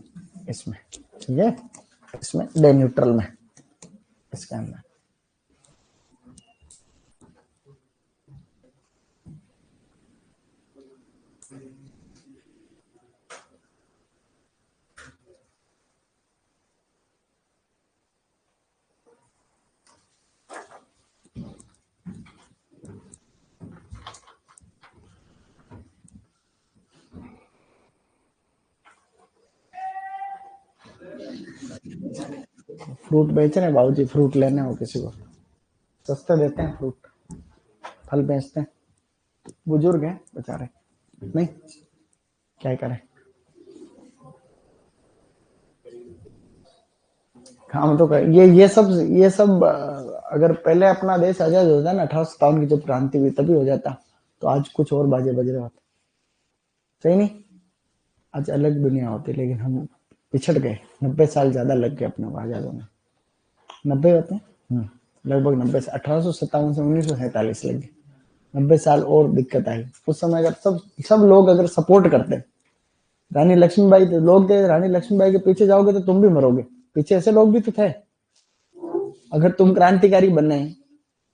इसमें, ठीक है, इसमें डे न्यूट्रल में, इसके अंदर। फ्रूट बेच रहे हैं बाबूजी, फ्रूट लेने हो किसी को सस्ते देते हैं फ्रूट, फल बेचते हैं। बुजुर्ग हैं बेचारे, नहीं क्या करें। काम तो कर, ये सब अगर पहले अपना देश आजाद होता ना 1857 की जब क्रांति हुई तभी हो जाता, तो आज कुछ और बाजे बज रहे होते। सही नहीं? आज अलग दुनिया होती, लेकिन हम पिछड़ गए। 90 साल ज्यादा लग गए अपने को आजाद होने। 90 होते हैं, लगभग 90 से 1857 से 1947 लग गए। 90 साल और दिक्कत आई। उस समय अगर सब लोग अगर सपोर्ट करते, रानी लक्ष्मीबाई तो लोग थे, रानी लक्ष्मीबाई के पीछे जाओगे तो तुम भी मरोगे। पीछे ऐसे लोग भी तो थे। अगर तुम क्रांतिकारी बने,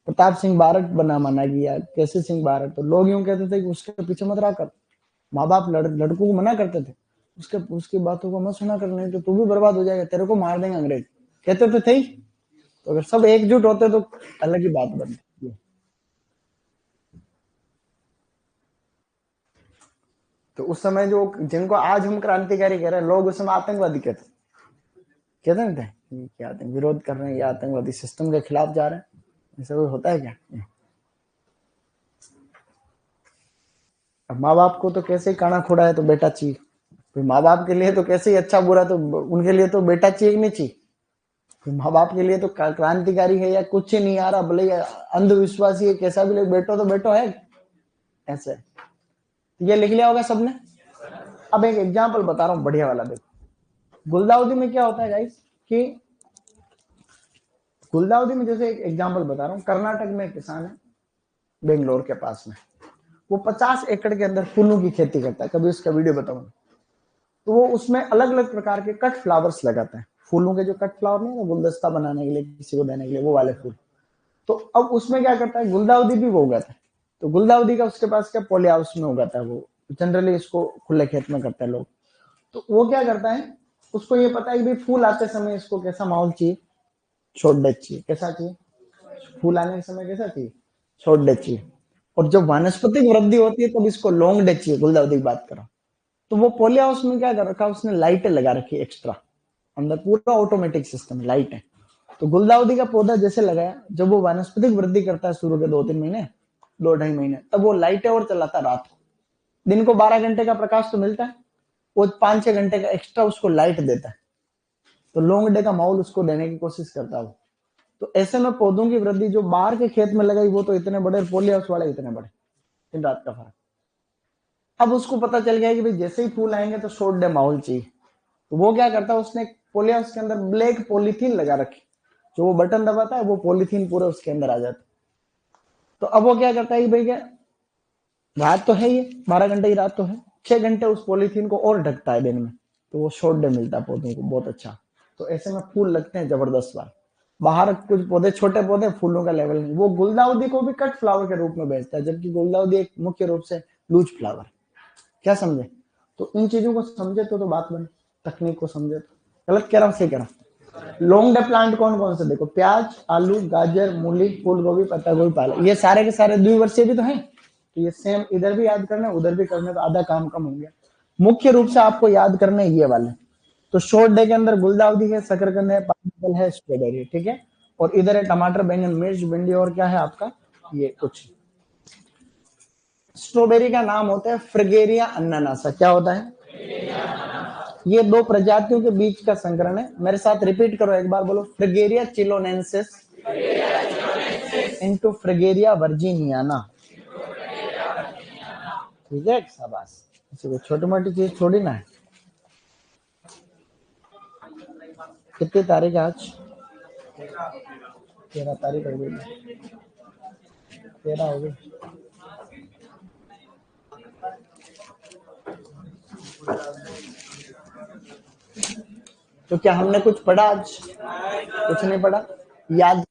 प्रताप सिंह बारट बना माना गया, केसी सिंह बारट, तो लोग यूं कहते थे कि उसके पीछे मत रहा कर। माँ बाप लड़कों को मना करते थे, उसकी बातों को मत सुना कर, नहीं तो तू भी बर्बाद हो जाएगा, तेरे को मार देंगे अंग्रेज, कहते तो थे ही। तो अगर सब एकजुट होते तो अलग ही बात बनती। तो उस समय जो जिनको आज हम क्रांतिकारी कह रहे हैं, लोग उस समय आतंकवादी कहते नहीं थे कि क्या आतंक विरोध कर रहे हैं या आतंकवादी सिस्टम के खिलाफ जा रहे हैं। ऐसा कोई होता है क्या? अब माँ बाप को तो कैसे ही काना खोड़ा है तो बेटा चाहिए, फिर माँ बाप के लिए तो कैसे ही अच्छा बुरा, तो उनके लिए तो बेटा चाहिए नहीं चाहिए। फिर माँ बाप के लिए तो क्रांतिकारी है या कुछ नहीं आ रहा, भले अंधविश्वासी है, कैसा भी ले, बेटो तो बेटो है। ऐसे ये लिख लिया होगा सबने। अब एक एग्जाम्पल बता रहा हूँ बढ़िया वाला, देखो गुलदाउदी में क्या होता है गाइस, कि गुलदाउदी में जैसे एक एग्जाम्पल बता रहा हूँ, कर्नाटक में एक किसान है बेंगलोर के पास में, वो 50 एकड़ के अंदर फूलों की खेती करता है। कभी उसका वीडियो बताऊंगा। तो वो उसमें अलग अलग प्रकार के कट फ्लावर्स लगाता है, फूलों के जो कट फ्लावर नहीं है, गुलदस्ता बनाने के लिए, किसी को देने के लिए, वो वाले फूल। तो अब उसमें क्या करता है, गुलदाउदी भी वो उगाता है। तो गुलदाउदी का उसके पास क्या पॉली हाउस में उगाता है वो, जनरली इसको खुले खेत में करते हैं लोग। तो वो क्या करता है, उसको ये पता है कि भाई फूल आते समय इसको कैसा माहौल चाहिए, शॉर्ट डेज चाहिए, कैसा चाहिए, फूल आने के समय कैसा चाहिए, शॉर्ट डेज चाहिए। और जब वानस्पतिक वृद्धि होती है तब इसको लॉन्ग डेज चाहिए। गुलदाउदी की बात करो तो वो पॉली हाउस में क्या कर रखा है उसने, लाइटें लगा रखी है एक्स्ट्रा, अंदर पूरा ऑटोमेटिक सिस्टम लाइट है। तो गुलदाउदी का पौधा जैसे लगाया, जब वो वानस्पतिक वृद्धि करता है शुरू के 2-3 महीने, 2-2.5 महीने, तब वो लाइटें और चलाता रात को। दिन को 12 घंटे का प्रकाश तो मिलता है, वो 5-6 घंटे का एक्स्ट्रा उसको लाइट देता है, तो लॉन्ग डे का माहौल उसको देने की कोशिश करता है। तो ऐसे में पौधों की वृद्धि जो बाहर के खेत में लगाई वो तो इतने बड़े, पॉली हाउस वाले इतने बड़े, दिन रात का फर्क। अब उसको पता चल गया कि भाई जैसे ही फूल आएंगे तो शॉर्ट डे माहौल चाहिए, तो वो क्या करता है, उसने पॉली हाउस के अंदर ब्लैक पॉलीथीन लगा रखी, जो वो बटन दबाता है वो पॉलीथीन पूरे उसके अंदर आ जाता है। तो अब वो क्या करता है कि भाई क्या, रात तो है, ये 12 घंटे की रात तो है, 6 घंटे उस पॉलीथीन को और ढकता है दिन में, तो वो शॉर्ट डे मिलता है पौधों को बहुत अच्छा। तो ऐसे में फूल लगते हैं जबरदस्त बार। बाहर कुछ पौधे, छोटे पौधे, फूलों का लेवल नहीं। वो गुलदाउदी को भी कट फ्लावर के रूप में बेचता है, जबकि गुलदाउदी एक मुख्य रूप से लूज फ्लावर। क्या समझे? तो इन चीजों को समझे तो बात बने, तकनीक को समझे तो। गलत कह रहा हूं, सही कह रहा हूं? लॉन्ग डे प्लांट कौन कौन से, देखो, प्याज, आलू, गाजर, मूली, फूल गोभी, पत्ता गोभी, पालक, ये सारे के सारे द्विवर्षीय भी तो हैं। तो ये सेम इधर भी याद करना है, उधर भी करना है, तो आधा काम कम हो गया। मुख्य रूप से आपको याद करने ये वाले। तो शॉर्ट डे के अंदर गुलदाउदी है, शकरकंद है, पाइनएप्पल है, स्ट्रॉबेरी, ठीक है। और इधर है टमाटर, बैंगन, मिर्च, भिंडी, और क्या है आपका, ये कुछ। स्ट्रॉबेरी का नाम होता है फ्रिगेरिया अन्नानासा। क्या होता है? ये दो प्रजातियों के बीच का संकरण है। मेरे साथ रिपीट करो एक बार, बोलो, फ्रिगेरिया चिलोनेंसिस इनटू फ्रिगेरिया वर्जीनियाना। ठीक है, शाबाश। इसी छोटी मोटी चीज छोड़ी ना है। कितनी तारीख है आज? 13 तारीख हो गई, 13 हो गई। तो क्या हमने कुछ पढ़ा आज? कुछ नहीं पढ़ा। याद